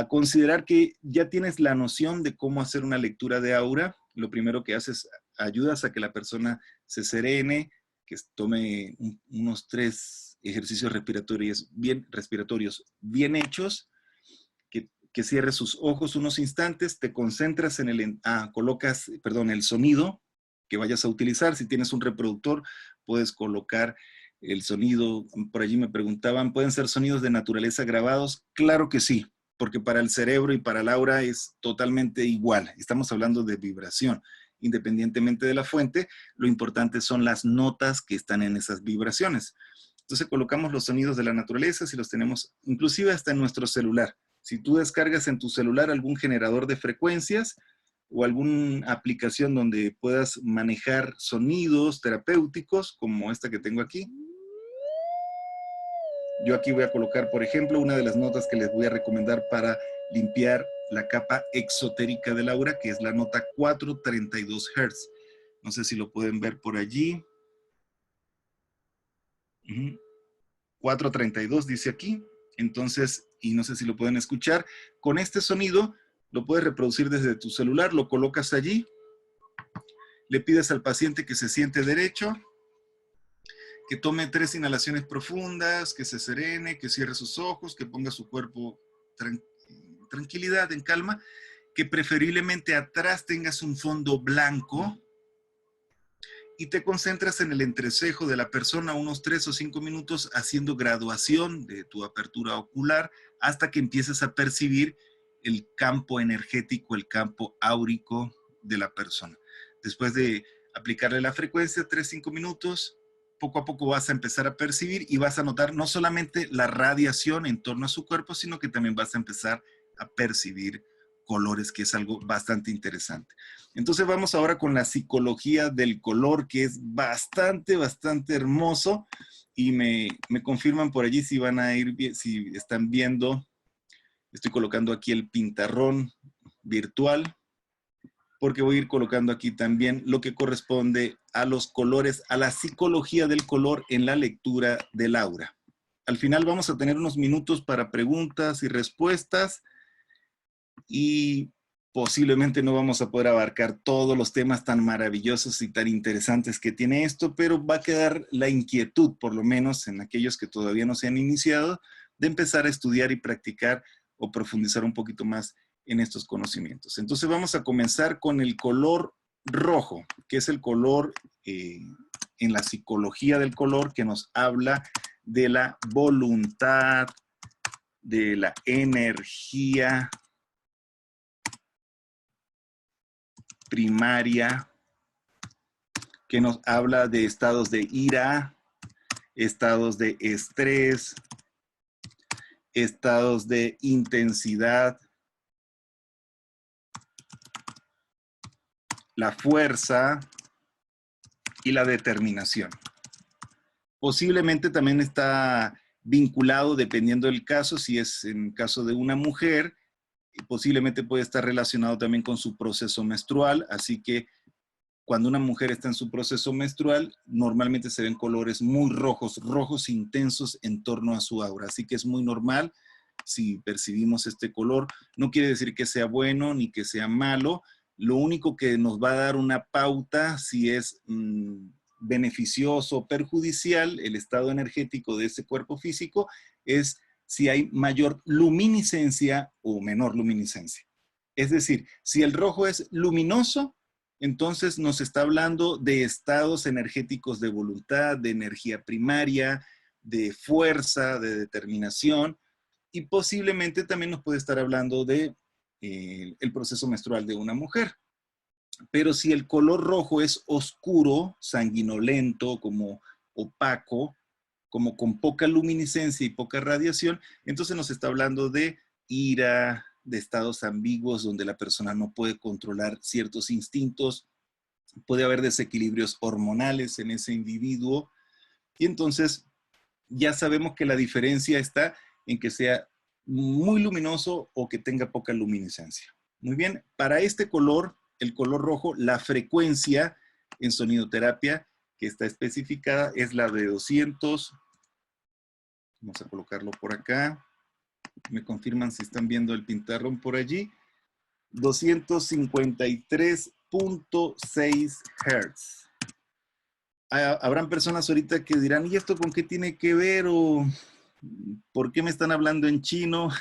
considerar que ya tienes la noción de cómo hacer una lectura de aura. Lo primero que haces, ayudas a que la persona se serene, que tome unos 3 ejercicios respiratorios bien hechos, que cierre sus ojos unos instantes, te concentras en colocas el sonido que vayas a utilizar. Si tienes un reproductor, puedes colocar el sonido. Por allí me preguntaban, ¿pueden ser sonidos de naturaleza grabados? Claro que sí, porque para el cerebro y para el aura es totalmente igual. Estamos hablando de vibración. Independientemente de la fuente, lo importante son las notas que están en esas vibraciones. Entonces colocamos los sonidos de la naturaleza, si los tenemos inclusive hasta en nuestro celular. Si tú descargas en tu celular algún generador de frecuencias o alguna aplicación donde puedas manejar sonidos terapéuticos, como esta que tengo aquí. Yo aquí voy a colocar, por ejemplo, una de las notas que les voy a recomendar para limpiar la capa exotérica del aura, que es la nota 432 Hz. No sé si lo pueden ver por allí. 432 dice aquí. Entonces, y no sé si lo pueden escuchar. Con este sonido lo puedes reproducir desde tu celular, lo colocas allí, le pides al paciente que se siente derecho, que tome 3 inhalaciones profundas, que se serene, que cierre sus ojos, que ponga su cuerpo tranquilidad, en calma, que preferiblemente atrás tengas un fondo blanco, y te concentras en el entrecejo de la persona unos 3 o 5 minutos haciendo graduación de tu apertura ocular hasta que empieces a percibir el campo energético, el campo áurico de la persona. Después de aplicarle la frecuencia, 3-5 minutos, poco a poco vas a empezar a percibir y vas a notar no solamente la radiación en torno a su cuerpo, sino que también vas a empezar a percibir colores, que es algo bastante interesante. Entonces vamos ahora con la psicología del color, que es bastante hermoso, y me confirman por allí si van a ir, si están viendo. Estoy colocando aquí el pintarrón virtual, porque voy a ir colocando aquí también lo que corresponde a los colores, a la psicología del color en la lectura del aura. Al final vamos a tener unos minutos para preguntas y respuestas, y Posiblemente no vamos a poder abarcar todos los temas tan maravillosos y tan interesantes que tiene esto, pero va a quedar la inquietud, por lo menos en aquellos que todavía no se han iniciado, de empezar a estudiar y practicar o profundizar un poquito más en estos conocimientos. Entonces vamos a comenzar con el color rojo, que es el color en la psicología del color que nos habla de la voluntad, de la energía primaria, que nos habla de estados de ira, estados de estrés, estados de intensidad, la fuerza y la determinación. Posiblemente también está vinculado, dependiendo del caso, si es en caso de una mujer, posiblemente puede estar relacionado también con su proceso menstrual, así que cuando una mujer está en su proceso menstrual, normalmente se ven colores muy rojos, rojos intensos en torno a su aura, así que es muy normal si percibimos este color. No quiere decir que sea bueno ni que sea malo, lo único que nos va a dar una pauta si es beneficioso o perjudicial el estado energético de ese cuerpo físico es si hay mayor luminiscencia o menor luminiscencia. Es decir, si el rojo es luminoso, entonces nos está hablando de estados energéticos de voluntad, de energía primaria, de fuerza, de determinación, y posiblemente también nos puede estar hablando de el proceso menstrual de una mujer. Pero si el color rojo es oscuro, sanguinolento, como opaco, como con poca luminiscencia y poca radiación, entonces nos está hablando de ira, de estados ambiguos donde la persona no puede controlar ciertos instintos, puede haber desequilibrios hormonales en ese individuo, y entonces ya sabemos que la diferencia está en que sea muy luminoso o que tenga poca luminiscencia. Muy bien, para este color, el color rojo, la frecuencia en sonidoterapia que está especificada es la de 200. Vamos a colocarlo por acá. Me confirman si están viendo el pintarrón por allí. 253.6 Hz. Habrán personas ahorita que dirán, ¿y esto con qué tiene que ver? ¿O por qué me están hablando en chino?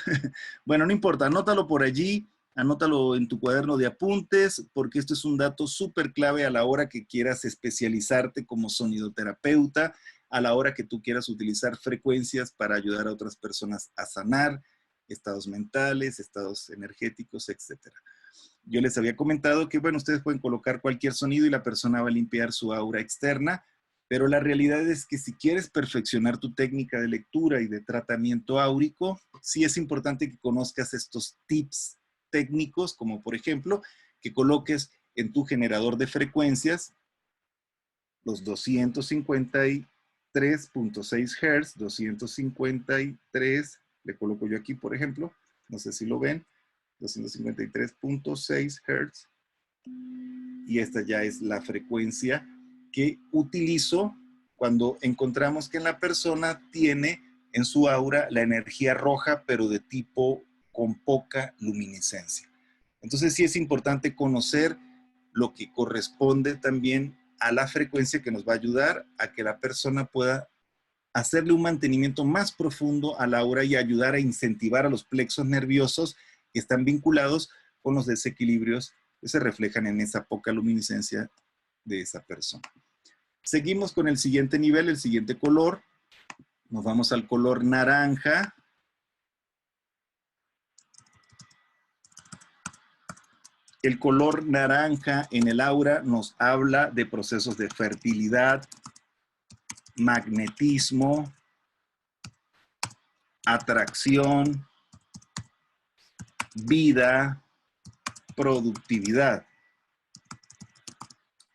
Bueno, no importa, anótalo por allí, anótalo en tu cuaderno de apuntes, porque esto es un dato súper clave a la hora que quieras especializarte como sonidoterapeuta, a la hora que tú quieras utilizar frecuencias para ayudar a otras personas a sanar estados mentales, estados energéticos, etc. Yo les había comentado que, bueno, ustedes pueden colocar cualquier sonido y la persona va a limpiar su aura externa, pero la realidad es que si quieres perfeccionar tu técnica de lectura y de tratamiento áurico, sí es importante que conozcas estos tips técnicos, como por ejemplo, que coloques en tu generador de frecuencias los 253.6 Hz, 253, le coloco yo aquí, por ejemplo, no sé si lo ven, 253.6 Hz, y esta ya es la frecuencia que utilizo cuando encontramos que en la persona tiene en su aura la energía roja, pero de tipo con poca luminiscencia. Entonces sí es importante conocer lo que corresponde también a la frecuencia que nos va a ayudar a que la persona pueda hacerle un mantenimiento más profundo a la aura y ayudar a incentivar a los plexos nerviosos que están vinculados con los desequilibrios que se reflejan en esa poca luminiscencia de esa persona. Seguimos con el siguiente nivel, el siguiente color. Nos vamos al color naranja. El color naranja en el aura nos habla de procesos de fertilidad, magnetismo, atracción, vida, productividad.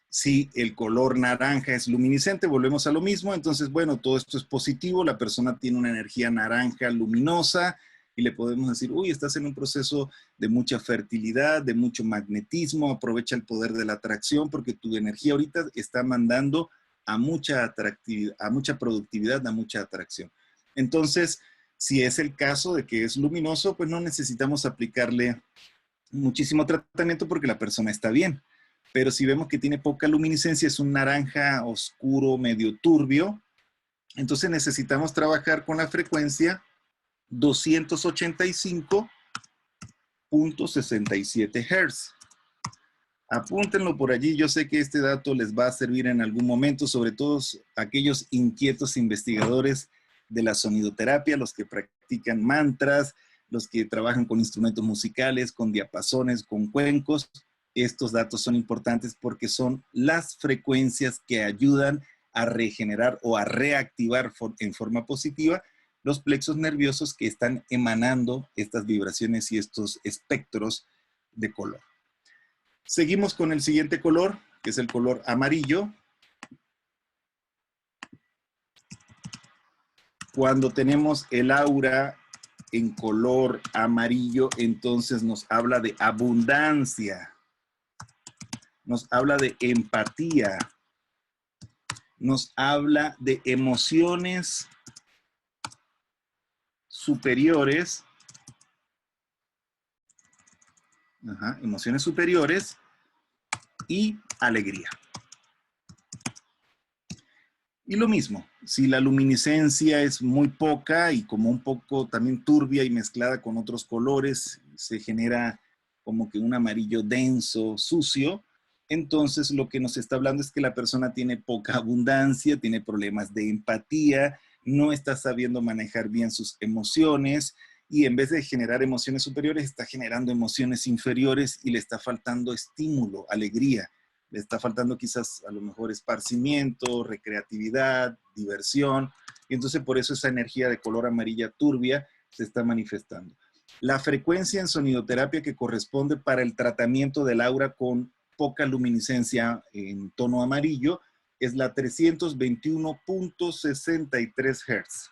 Si el color naranja es luminiscente, volvemos a lo mismo. Entonces, bueno, todo esto es positivo. La persona tiene una energía naranja luminosa y le podemos decir, uy, estás en un proceso de mucha fertilidad, de mucho magnetismo. Aprovecha el poder de la atracción porque tu energía ahorita está mandando a mucha atractividad, a mucha productividad, a mucha atracción. Entonces, si es el caso de que es luminoso, pues no necesitamos aplicarle muchísimo tratamiento porque la persona está bien. Pero si vemos que tiene poca luminiscencia, es un naranja oscuro, medio turbio, entonces necesitamos trabajar con la frecuencia 285.67 Hz. Apúntenlo por allí, yo sé que este dato les va a servir en algún momento, sobre todo aquellos inquietos investigadores de la sonidoterapia, los que practican mantras, los que trabajan con instrumentos musicales, con diapasones, con cuencos. Estos datos son importantes porque son las frecuencias que ayudan a regenerar o a reactivar en forma positiva los plexos nerviosos que están emanando estas vibraciones y estos espectros de color. Seguimos con el siguiente color, que es el color amarillo. Cuando tenemos el aura en color amarillo, entonces nos habla de abundancia, nos habla de empatía, nos habla de emociones superiores, emociones superiores y alegría. Y lo mismo, si la luminiscencia es muy poca y como un poco también turbia y mezclada con otros colores, se genera como que un amarillo denso, sucio, entonces lo que nos está hablando es que la persona tiene poca abundancia, tiene problemas de empatía, no está sabiendo manejar bien sus emociones y en vez de generar emociones superiores, está generando emociones inferiores y le está faltando estímulo, alegría. Le está faltando quizás a lo mejor esparcimiento, recreatividad, diversión, y entonces por eso esa energía de color amarilla turbia se está manifestando. La frecuencia en sonidoterapia que corresponde para el tratamiento del aura con poca luminiscencia en tono amarillo es la 321.63 Hz.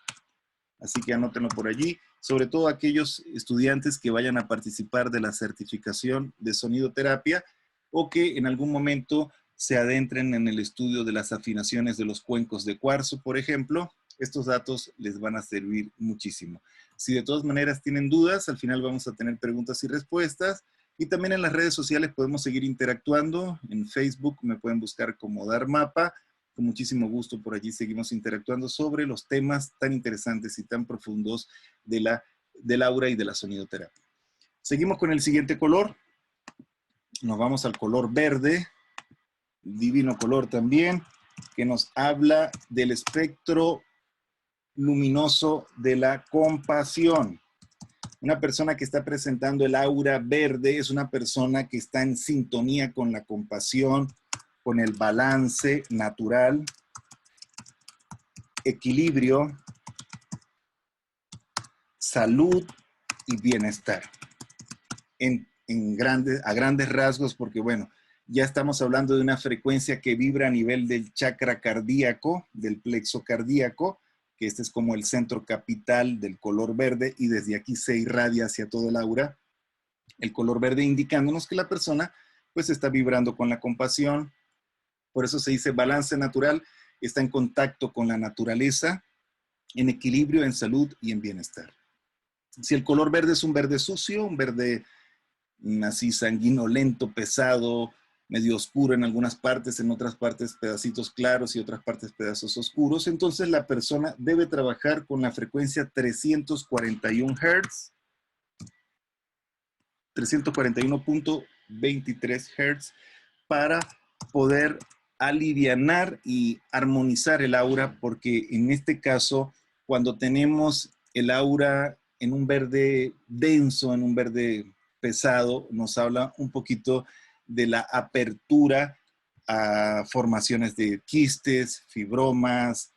Así que anótenlo por allí, sobre todo aquellos estudiantes que vayan a participar de la certificación de sonidoterapia o que en algún momento se adentren en el estudio de las afinaciones de los cuencos de cuarzo, por ejemplo. Estos datos les van a servir muchísimo. Si de todas maneras tienen dudas, al final vamos a tener preguntas y respuestas. Y también en las redes sociales podemos seguir interactuando. En Facebook me pueden buscar como Dharmapa. Con muchísimo gusto por allí seguimos interactuando sobre los temas tan interesantes y tan profundos del aura y de la sonidoterapia. Seguimos con el siguiente color. Nos vamos al color verde, divino color también, que nos habla del espectro luminoso de la compasión. Una persona que está presentando el aura verde es una persona que está en sintonía con la compasión, con el balance natural, equilibrio, salud y bienestar. A grandes rasgos, porque bueno, ya estamos hablando de una frecuencia que vibra a nivel del chakra cardíaco, del plexo cardíaco, que este es como el centro capital del color verde y desde aquí se irradia hacia todo el aura. El color verde indicándonos que la persona pues está vibrando con la compasión. Por eso se dice balance natural, está en contacto con la naturaleza, en equilibrio, en salud y en bienestar. Si el color verde es un verde sucio, un verde así sanguinolento, pesado, medio oscuro en algunas partes, en otras partes pedacitos claros y otras partes pedazos oscuros, entonces la persona debe trabajar con la frecuencia 341 Hz, 341.23 Hz, para poder alivianar y armonizar el aura, porque en este caso, cuando tenemos el aura en un verde denso, en un verde pesado, nos habla un poquito de la apertura a formaciones de quistes, fibromas,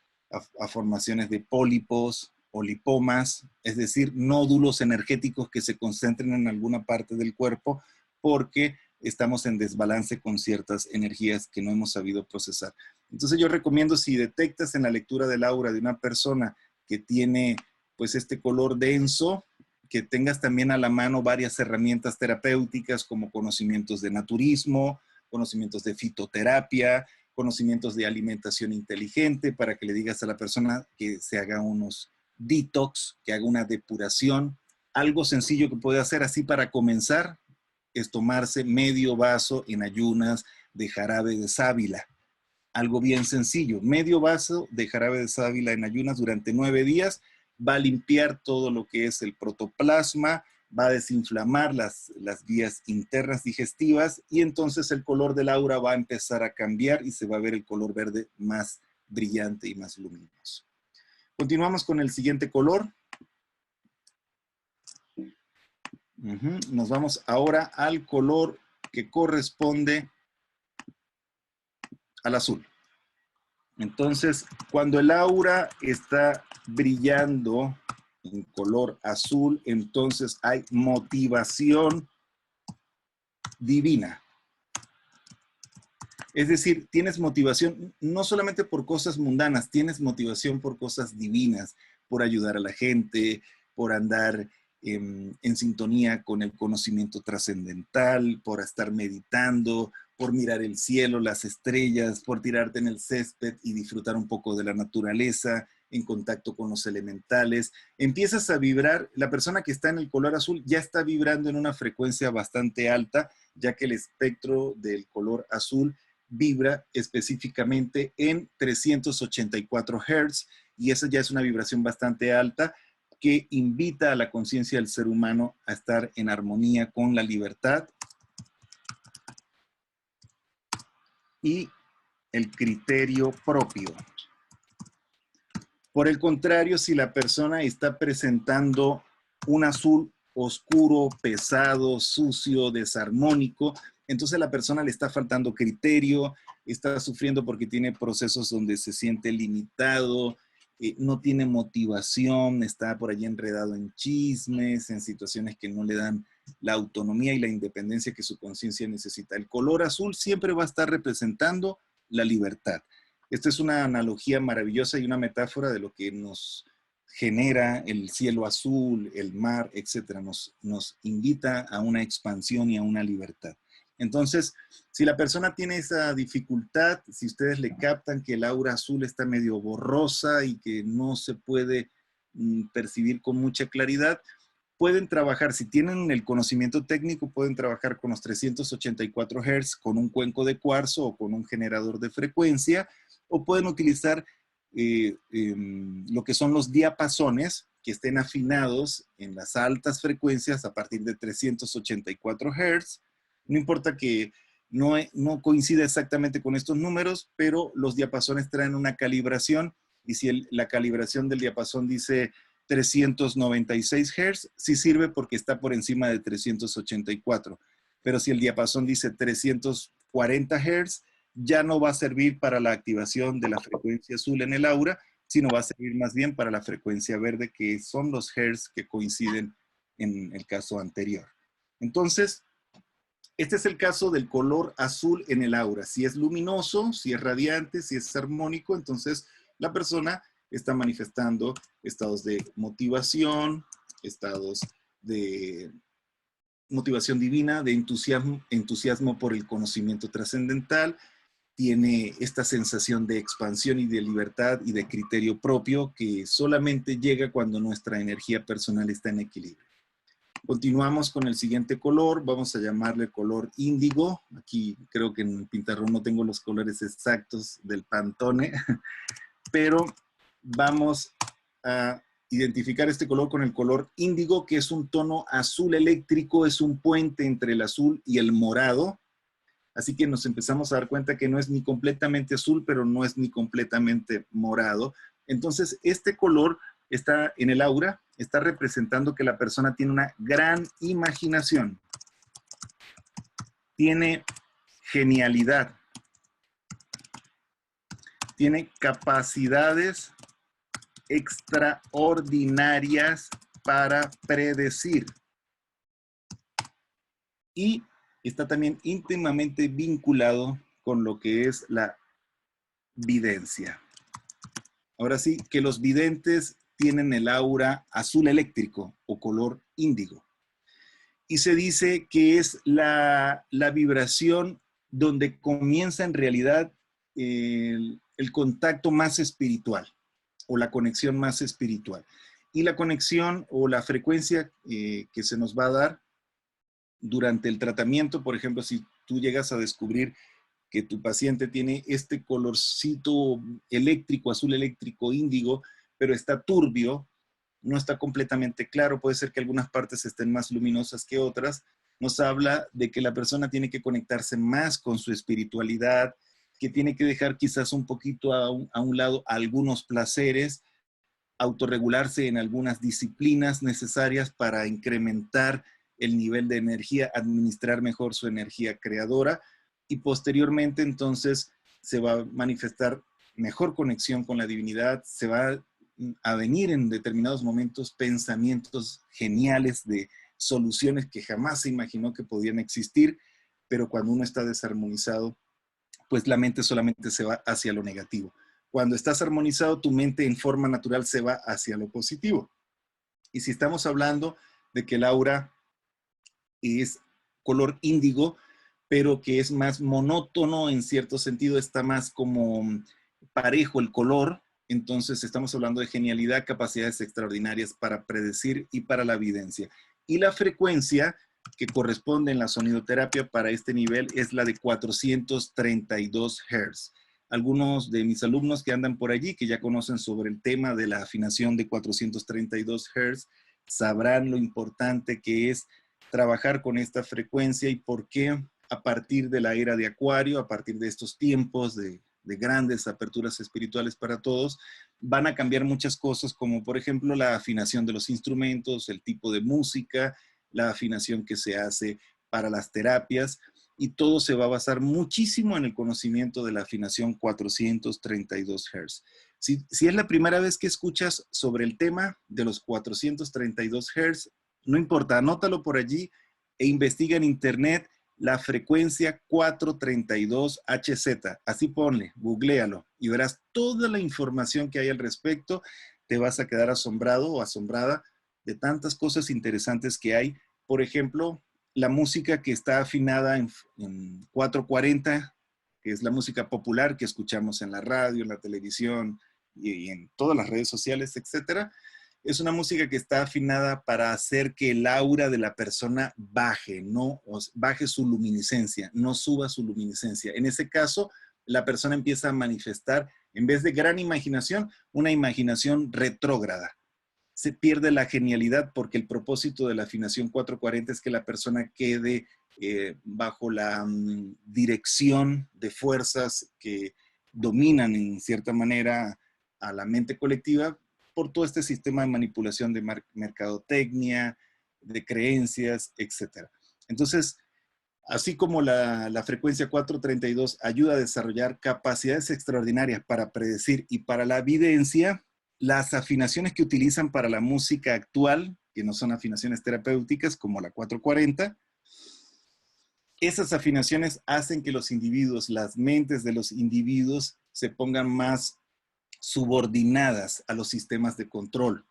a formaciones de pólipos o lipomas, es decir, nódulos energéticos que se concentren en alguna parte del cuerpo porque estamos en desbalance con ciertas energías que no hemos sabido procesar. Entonces yo recomiendo, si detectas en la lectura del aura de una persona que tiene pues este color denso, que tengas también a la mano varias herramientas terapéuticas como conocimientos de naturismo, conocimientos de fitoterapia, conocimientos de alimentación inteligente, para que le digas a la persona que se haga unos detox, que haga una depuración, algo sencillo que puede hacer así para comenzar, es tomarse medio vaso en ayunas de jarabe de sábila. Algo bien sencillo, medio vaso de jarabe de sábila en ayunas durante 9 días va a limpiar todo lo que es el protoplasma, va a desinflamar las vías internas digestivas y entonces el color del aura va a empezar a cambiar y se va a ver el color verde más brillante y más luminoso. Continuamos con el siguiente color. Nos vamos ahora al color que corresponde al azul. Entonces, cuando el aura está brillando en color azul, entonces hay motivación divina. Es decir, tienes motivación no solamente por cosas mundanas, tienes motivación por cosas divinas, por ayudar a la gente, por andar en sintonía con el conocimiento trascendental, por estar meditando, por mirar el cielo, las estrellas, por tirarte en el césped y disfrutar un poco de la naturaleza, en contacto con los elementales. Empiezas a vibrar, la persona que está en el color azul ya está vibrando en una frecuencia bastante alta, ya que el espectro del color azul vibra específicamente en 384 Hz y esa ya es una vibración bastante alta que invita a la conciencia del ser humano a estar en armonía con la libertad y el criterio propio. Por el contrario, si la persona está presentando un azul oscuro, pesado, sucio, desarmónico, entonces a la persona le está faltando criterio, está sufriendo porque tiene procesos donde se siente limitado, no tiene motivación, está por allí enredado en chismes, en situaciones que no le dan la autonomía y la independencia que su conciencia necesita. El color azul siempre va a estar representando la libertad. Esta es una analogía maravillosa y una metáfora de lo que nos genera el cielo azul, el mar, etc. Nos invita a una expansión y a una libertad. Entonces, si la persona tiene esa dificultad, si ustedes le captan que el aura azul está medio borrosa y que no se puede percibir con mucha claridad, pueden trabajar, si tienen el conocimiento técnico, pueden trabajar con los 384 Hz, con un cuenco de cuarzo o con un generador de frecuencia, o pueden utilizar lo que son los diapasones que estén afinados en las altas frecuencias a partir de 384 Hz. No importa que no coincida exactamente con estos números, pero los diapasones traen una calibración y si la calibración del diapasón dice 396 Hz, sí sirve porque está por encima de 384. Pero si el diapasón dice 340 Hz, ya no va a servir para la activación de la frecuencia azul en el aura, sino va a servir más bien para la frecuencia verde, que son los Hz que coinciden en el caso anterior. Entonces, este es el caso del color azul en el aura. Si es luminoso, si es radiante, si es armónico, entonces la persona está manifestando estados de motivación, estados de motivación divina, de entusiasmo por el conocimiento trascendental, tiene esta sensación de expansión y de libertad y de criterio propio que solamente llega cuando nuestra energía personal está en equilibrio. Continuamos con el siguiente color, vamos a llamarle color índigo. Aquí creo que en el pintarrón no tengo los colores exactos del Pantone, pero vamos a identificar este color con el color índigo, que es un tono azul eléctrico, es un puente entre el azul y el morado. Así que nos empezamos a dar cuenta que no es ni completamente azul, pero no es ni completamente morado. Entonces, este color está en el aura, está representando que la persona tiene una gran imaginación, tiene genialidad, tiene capacidades extraordinarias para predecir y está también íntimamente vinculado con lo que es la videncia. Ahora sí, que los videntes tienen el aura azul eléctrico o color índigo. Y se dice que es la vibración donde comienza en realidad el contacto más espiritual o la conexión más espiritual. Y la conexión o la frecuencia que se nos va a dar durante el tratamiento, por ejemplo, si tú llegas a descubrir que tu paciente tiene este colorcito eléctrico, azul eléctrico, índigo, pero está turbio, no está completamente claro, puede ser que algunas partes estén más luminosas que otras, nos habla de que la persona tiene que conectarse más con su espiritualidad, que tiene que dejar quizás un poquito a un lado algunos placeres, autorregularse en algunas disciplinas necesarias para incrementar el nivel de energía, administrar mejor su energía creadora y posteriormente entonces se va a manifestar mejor conexión con la divinidad, se va a venir en determinados momentos pensamientos geniales de soluciones que jamás se imaginó que podían existir, pero cuando uno está desarmonizado, pues la mente solamente se va hacia lo negativo. Cuando estás armonizado, tu mente en forma natural se va hacia lo positivo. Y si estamos hablando de que el aura es color índigo, pero que es más monótono en cierto sentido, está más como parejo el color, entonces estamos hablando de genialidad, capacidades extraordinarias para predecir y para la evidencia. Y la frecuencia que corresponde en la sonidoterapia para este nivel es la de 432 Hz. Algunos de mis alumnos que andan por allí, que ya conocen sobre el tema de la afinación de 432 Hz, sabrán lo importante que es trabajar con esta frecuencia y por qué a partir de la era de Acuario, a partir de estos tiempos de grandes aperturas espirituales para todos, van a cambiar muchas cosas, como por ejemplo la afinación de los instrumentos, el tipo de música, la afinación que se hace para las terapias, y todo se va a basar muchísimo en el conocimiento de la afinación 432 Hz. Si es la primera vez que escuchas sobre el tema de los 432 Hz, no importa, anótalo por allí e investiga en internet la frecuencia 432 HZ. Así ponle, googléalo y verás toda la información que hay al respecto. Te vas a quedar asombrado o asombrada de tantas cosas interesantes que hay. Por ejemplo, la música que está afinada en 440, que es la música popular que escuchamos en la radio, en la televisión y en todas las redes sociales, etcétera. Es una música que está afinada para hacer que el aura de la persona baje, no baje su luminiscencia, no suba su luminiscencia. En ese caso, la persona empieza a manifestar, en vez de gran imaginación, una imaginación retrógrada. Se pierde la genialidad porque el propósito de la afinación 440 es que la persona quede bajo la dirección de fuerzas que dominan en cierta manera a la mente colectiva por todo este sistema de manipulación de mercadotecnia, de creencias, etc. Entonces, así como la frecuencia 432 ayuda a desarrollar capacidades extraordinarias para predecir y para la evidencia, las afinaciones que utilizan para la música actual, que no son afinaciones terapéuticas como la 440, esas afinaciones hacen que los individuos, las mentes de los individuos se pongan más subordinadas a los sistemas de control,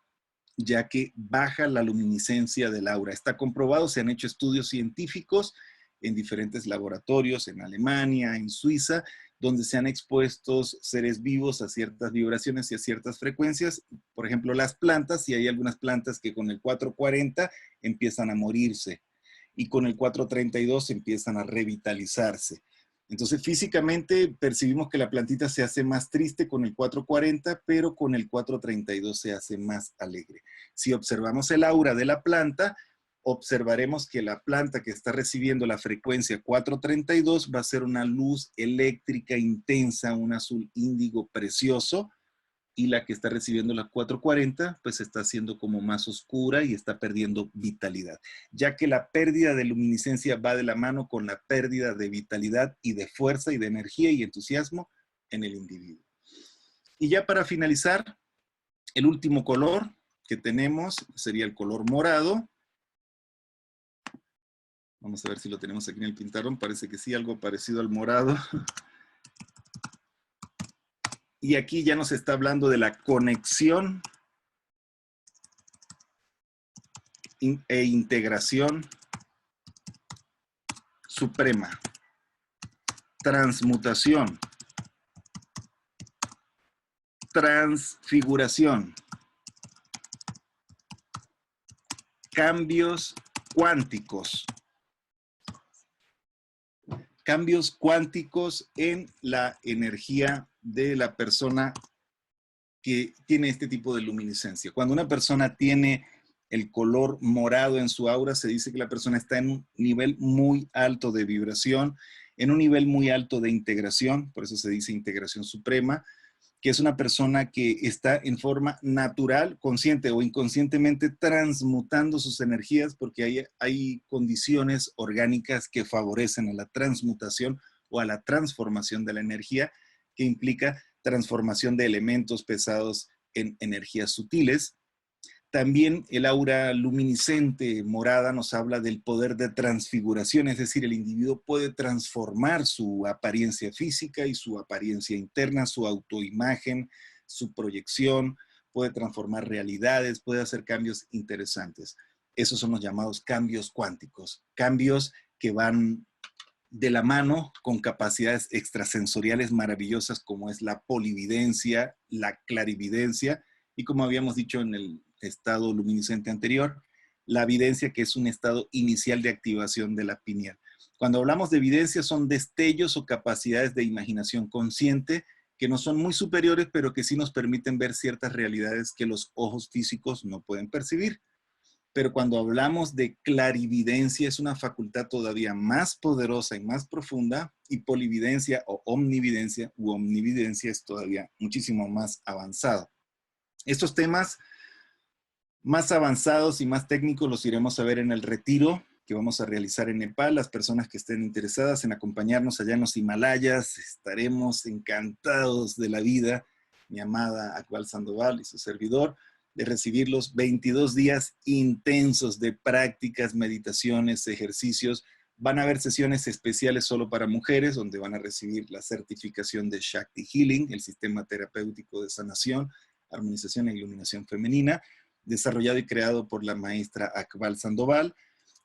ya que baja la luminiscencia del aura. Está comprobado, se han hecho estudios científicos en diferentes laboratorios, en Alemania, en Suiza, donde se han expuesto seres vivos a ciertas vibraciones y a ciertas frecuencias. Por ejemplo, las plantas, y hay algunas plantas que con el 440 empiezan a morirse y con el 432 empiezan a revitalizarse. Entonces, físicamente percibimos que la plantita se hace más triste con el 440, pero con el 432 se hace más alegre. Si observamos el aura de la planta, observaremos que la planta que está recibiendo la frecuencia 432 va a ser una luz eléctrica intensa, un azul índigo precioso, y la que está recibiendo la 440 pues está siendo como más oscura y está perdiendo vitalidad, ya que la pérdida de luminiscencia va de la mano con la pérdida de vitalidad y de fuerza y de energía y entusiasmo en el individuo. Y ya para finalizar, el último color que tenemos sería el color morado. Vamos a ver si lo tenemos aquí en el pizarrón, parece que sí, algo parecido al morado. Y aquí ya nos está hablando de la conexión e integración suprema, transmutación, transfiguración, cambios cuánticos, cambios cuánticos en la energía de la persona que tiene este tipo de luminiscencia. Cuando una persona tiene el color morado en su aura, se dice que la persona está en un nivel muy alto de vibración, en un nivel muy alto de integración, por eso se dice integración suprema, que es una persona que está en forma natural, consciente o inconscientemente transmutando sus energías, porque hay condiciones orgánicas que favorecen a la transmutación o a la transformación de la energía, que implica transformación de elementos pesados en energías sutiles. También el aura luminiscente morada nos habla del poder de transfiguración, es decir, el individuo puede transformar su apariencia física y su apariencia interna, su autoimagen, su proyección, puede transformar realidades, puede hacer cambios interesantes. Esos son los llamados cambios cuánticos, cambios que van de la mano con capacidades extrasensoriales maravillosas como es la polividencia, la clarividencia y como habíamos dicho en el estado luminiscente anterior, la videncia que es un estado inicial de activación de la pineal. Cuando hablamos de videncia son destellos o capacidades de imaginación consciente que no son muy superiores pero que sí nos permiten ver ciertas realidades que los ojos físicos no pueden percibir. Pero cuando hablamos de clarividencia es una facultad todavía más poderosa y más profunda, y polividencia o omnividencia es todavía muchísimo más avanzado. Estos temas más avanzados y más técnicos los iremos a ver en el retiro que vamos a realizar en Nepal. Las personas que estén interesadas en acompañarnos allá en los Himalayas, estaremos encantados de la vida, mi amada Akbal Sandoval y su servidor, de recibir los 22 días intensos de prácticas, meditaciones, ejercicios. Van a haber sesiones especiales solo para mujeres, donde van a recibir la certificación de Shakti Healing, el sistema terapéutico de sanación, armonización e iluminación femenina, desarrollado y creado por la maestra Akbal Sandoval.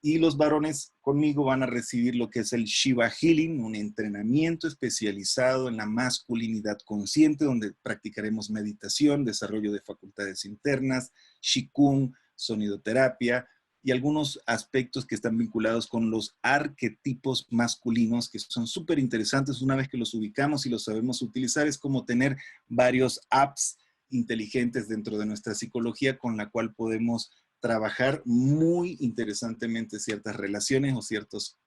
Y los varones conmigo van a recibir lo que es el Shiva Healing, un entrenamiento especializado en la masculinidad consciente, donde practicaremos meditación, desarrollo de facultades internas, Qigong, sonidoterapia y algunos aspectos que están vinculados con los arquetipos masculinos, que son súper interesantes. Una vez que los ubicamos y los sabemos utilizar, es como tener varios apps inteligentes dentro de nuestra psicología con la cual podemos trabajar muy interesantemente ciertas relaciones o ciertas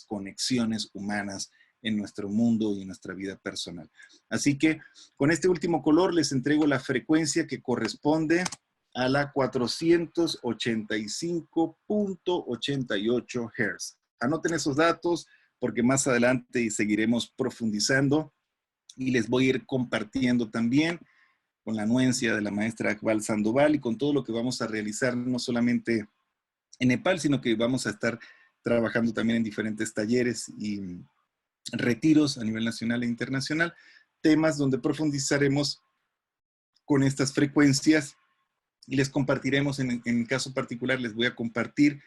conexiones humanas en nuestro mundo y en nuestra vida personal. Así que con este último color les entrego la frecuencia que corresponde a la 485.88 Hz. Anoten esos datos porque más adelante seguiremos profundizando y les voy a ir compartiendo también con la anuencia de la maestra Akbal Sandoval y con todo lo que vamos a realizar, no solamente en Nepal, sino que vamos a estar trabajando también en diferentes talleres y retiros a nivel nacional e internacional, temas donde profundizaremos con estas frecuencias y les compartiremos, en caso particular, les voy a compartir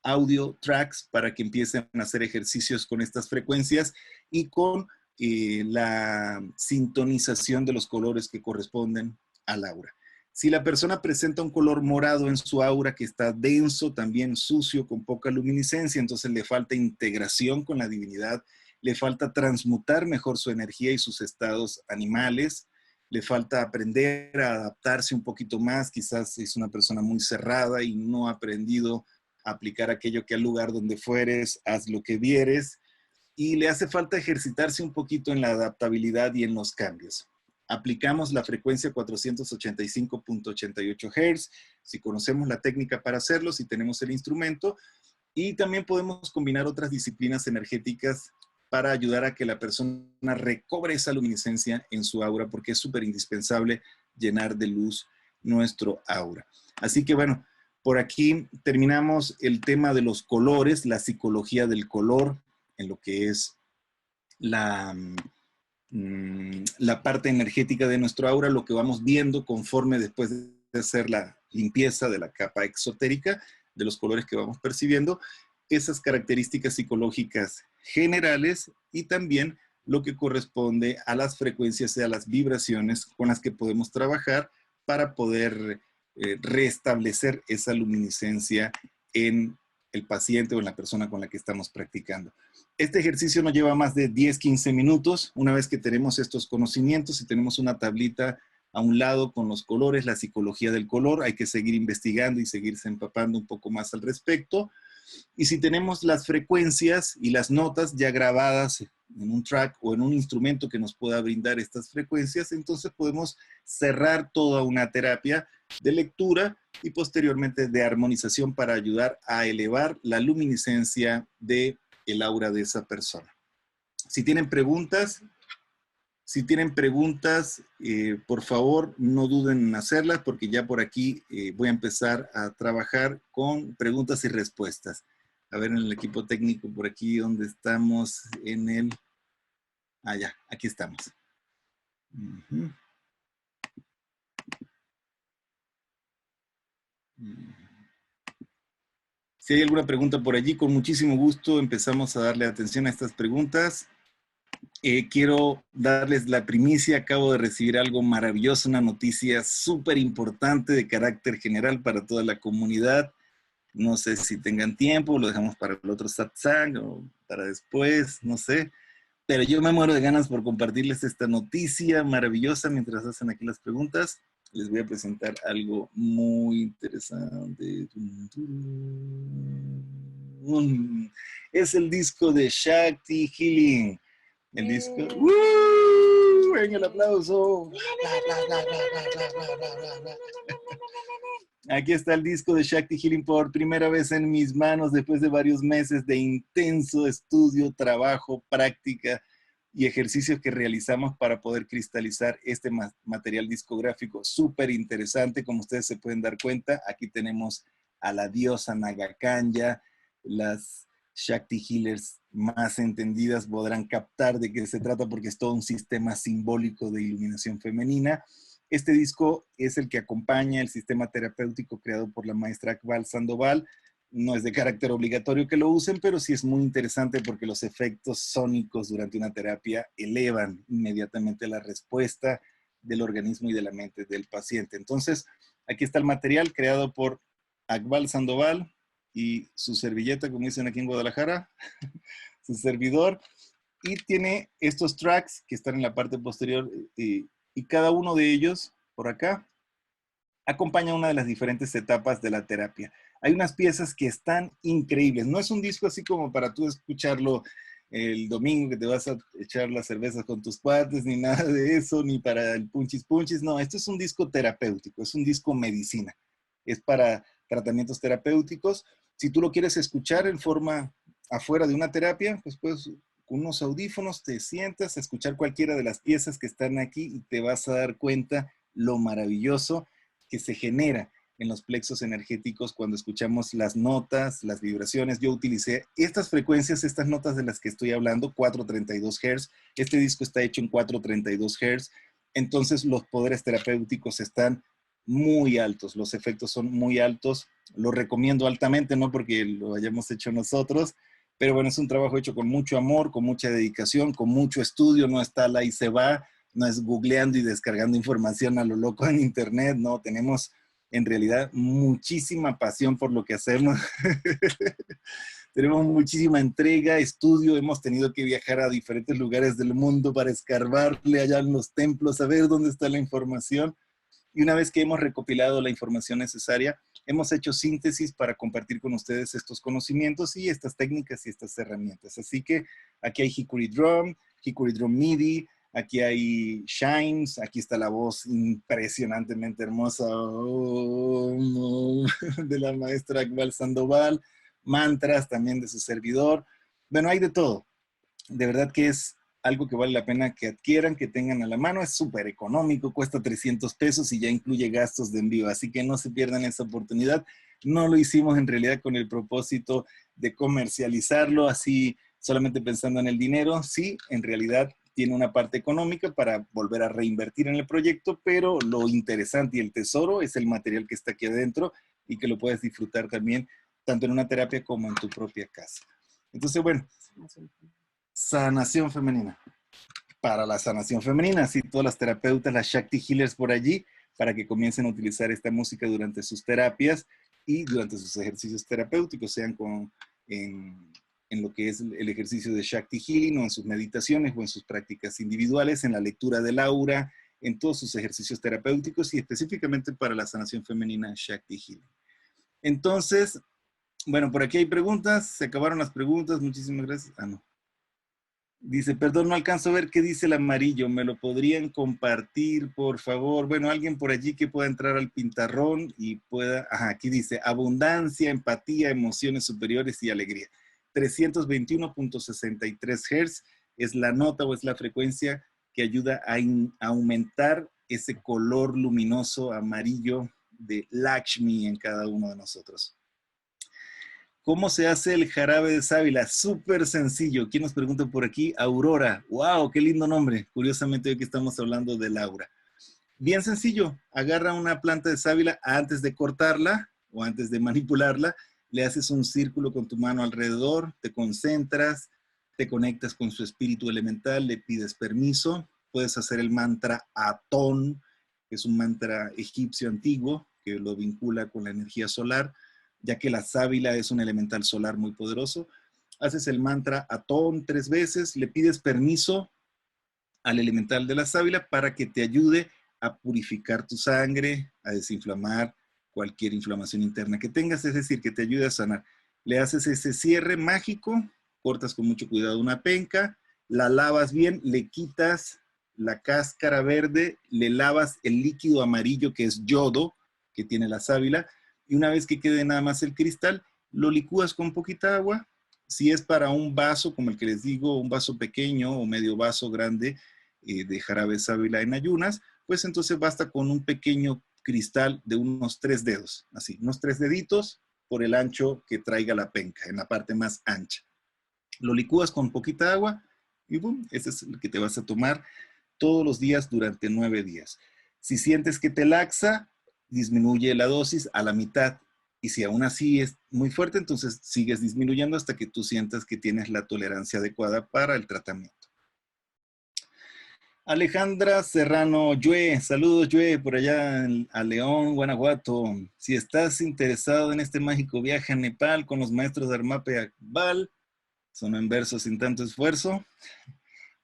audio tracks para que empiecen a hacer ejercicios con estas frecuencias y con la sintonización de los colores que corresponden al aura. Si la persona presenta un color morado en su aura que está denso, también sucio, con poca luminiscencia, entonces le falta integración con la divinidad, le falta transmutar mejor su energía y sus estados animales, le falta aprender a adaptarse un poquito más, quizás es una persona muy cerrada y no ha aprendido a aplicar aquello que al lugar donde fueres, haz lo que vieres, y le hace falta ejercitarse un poquito en la adaptabilidad y en los cambios. Aplicamos la frecuencia 485.88 Hz, si conocemos la técnica para hacerlo, si tenemos el instrumento, y también podemos combinar otras disciplinas energéticas para ayudar a que la persona recobre esa luminiscencia en su aura, porque es súper indispensable llenar de luz nuestro aura. Así que bueno, por aquí terminamos el tema de los colores, la psicología del color, en lo que es la parte energética de nuestro aura, lo que vamos viendo conforme después de hacer la limpieza de la capa exotérica, de los colores que vamos percibiendo, esas características psicológicas generales y también lo que corresponde a las frecuencias y a las vibraciones con las que podemos trabajar para poder restablecer esa luminiscencia en el paciente o en la persona con la que estamos practicando. Este ejercicio no lleva más de 10, 15 minutos. Una vez que tenemos estos conocimientos y tenemos una tablita a un lado con los colores, la psicología del color, hay que seguir investigando y seguirse empapando un poco más al respecto. Y si tenemos las frecuencias y las notas ya grabadas en un track o en un instrumento que nos pueda brindar estas frecuencias, entonces podemos cerrar toda una terapia de lectura y posteriormente de armonización para ayudar a elevar la luminiscencia del aura de esa persona. Si tienen preguntas, por favor, no duden en hacerlas porque ya por aquí voy a empezar a trabajar con preguntas y respuestas. A ver en el equipo técnico por aquí donde estamos en el... Ah, ya, aquí estamos. Uh-huh. Si hay alguna pregunta por allí, con muchísimo gusto empezamos a darle atención a estas preguntas. Quiero darles la primicia, acabo de recibir algo maravilloso, una noticia súper importante de carácter general para toda la comunidad. No sé si tengan tiempo, lo dejamos para el otro satsang o para después, no sé. Pero yo me muero de ganas por compartirles esta noticia maravillosa mientras hacen aquí las preguntas. Les voy a presentar algo muy interesante. Es el disco de Shakti Healing. El disco. ¡Venga el aplauso! Aquí está el disco de Shakti Healing por primera vez en mis manos después de varios meses de intenso estudio, trabajo, práctica y ejercicios que realizamos para poder cristalizar este material discográfico súper interesante. Como ustedes se pueden dar cuenta, aquí tenemos a la diosa Nagakanya. Las Shakti Healers más entendidas podrán captar de qué se trata porque es todo un sistema simbólico de iluminación femenina. Este disco es el que acompaña el sistema terapéutico creado por la maestra Akbal Sandoval. No es de carácter obligatorio que lo usen, pero sí es muy interesante porque los efectos sónicos durante una terapia elevan inmediatamente la respuesta del organismo y de la mente del paciente. Entonces, aquí está el material creado por Akbal Sandoval y su servilleta, como dicen aquí en Guadalajara, su servidor, y tiene estos tracks que están en la parte posterior y cada uno de ellos, por acá, acompaña una de las diferentes etapas de la terapia. Hay unas piezas que están increíbles. No es un disco así como para tú escucharlo el domingo que te vas a echar las cervezas con tus cuates, ni nada de eso, ni para el punchis punchis. No, esto es un disco terapéutico, es un disco medicina. Es para tratamientos terapéuticos. Si tú lo quieres escuchar en forma afuera de una terapia, pues puedes con unos audífonos te sientas a escuchar cualquiera de las piezas que están aquí y te vas a dar cuenta lo maravilloso que se genera en los plexos energéticos cuando escuchamos las notas, las vibraciones. Yo utilicé estas frecuencias, estas notas de las que estoy hablando, 432 Hz. Este disco está hecho en 432 Hz. Entonces los poderes terapéuticos están muy altos, los efectos son muy altos. Lo recomiendo altamente, no porque lo hayamos hecho nosotros, pero bueno, es un trabajo hecho con mucho amor, con mucha dedicación, con mucho estudio, no está la y se va, no es googleando y descargando información a lo loco en internet, no, tenemos en realidad muchísima pasión por lo que hacemos. Tenemos muchísima entrega, estudio, hemos tenido que viajar a diferentes lugares del mundo para escarbarle allá en los templos, a ver dónde está la información. Y una vez que hemos recopilado la información necesaria, hemos hecho síntesis para compartir con ustedes estos conocimientos y estas técnicas y estas herramientas. Así que aquí hay Hickory Drum MIDI, aquí hay Shines, aquí está la voz impresionantemente hermosa de la maestra Akbal Sandoval, mantras también de su servidor. Bueno, hay de todo. De verdad que es algo que vale la pena que adquieran, que tengan a la mano. Es súper económico, cuesta 300 pesos y ya incluye gastos de envío. Así que no se pierdan esa oportunidad. No lo hicimos en realidad con el propósito de comercializarlo así solamente pensando en el dinero. Sí, en realidad tiene una parte económica para volver a reinvertir en el proyecto, pero lo interesante y el tesoro es el material que está aquí adentro y que lo puedes disfrutar también tanto en una terapia como en tu propia casa. Entonces, bueno, sanación femenina. Para la sanación femenina, así todas las terapeutas, las Shakti Healers por allí, para que comiencen a utilizar esta música durante sus terapias y durante sus ejercicios terapéuticos, sean en lo que es el ejercicio de Shakti Healing o en sus meditaciones o en sus prácticas individuales, en la lectura del aura, en todos sus ejercicios terapéuticos y específicamente para la sanación femenina Shakti Healing. Entonces, bueno, por aquí hay preguntas, se acabaron las preguntas, muchísimas gracias. Ah, no. Dice, perdón, no alcanzo a ver qué dice el amarillo, ¿me lo podrían compartir, por favor? Bueno, alguien por allí que pueda entrar al pintarrón y pueda, ajá, aquí dice, abundancia, empatía, emociones superiores y alegría. 321.63 Hz es la nota o es la frecuencia que ayuda a aumentar ese color luminoso amarillo de Lakshmi en cada uno de nosotros. ¿Cómo se hace el jarabe de sábila? Súper sencillo. ¿Quién nos pregunta por aquí? Aurora. ¡Wow! ¡Qué lindo nombre! Curiosamente hoy que estamos hablando de Laura. Bien sencillo. Agarra una planta de sábila antes de cortarla o antes de manipularla. Le haces un círculo con tu mano alrededor, te concentras, te conectas con su espíritu elemental, le pides permiso. Puedes hacer el mantra Atón, que es un mantra egipcio antiguo que lo vincula con la energía solar, ya que la sábila es un elemental solar muy poderoso. Haces el mantra Atón 3 veces, le pides permiso al elemental de la sábila para que te ayude a purificar tu sangre, a desinflamar cualquier inflamación interna que tengas, es decir, que te ayude a sanar. Le haces ese cierre mágico, cortas con mucho cuidado una penca, la lavas bien, le quitas la cáscara verde, le lavas el líquido amarillo que es yodo que tiene la sábila, y una vez que quede nada más el cristal, lo licúas con poquita agua. Si es para un vaso, como el que les digo, un vaso pequeño o medio vaso grande de jarabe sábila en ayunas, pues entonces basta con un pequeño cristal de unos 3 dedos, así, unos 3 deditos por el ancho que traiga la penca, en la parte más ancha. Lo licúas con poquita agua y boom, ese es el que te vas a tomar todos los días durante 9 días. Si sientes que te laxa, disminuye la dosis a la mitad. Y si aún así es muy fuerte, entonces sigues disminuyendo hasta que tú sientas que tienes la tolerancia adecuada para el tratamiento. Alejandra Serrano Yue, saludos Yue, por allá a León, Guanajuato. Si estás interesado en este mágico viaje a Nepal con los maestros de Armape Akbal, son en verso sin tanto esfuerzo,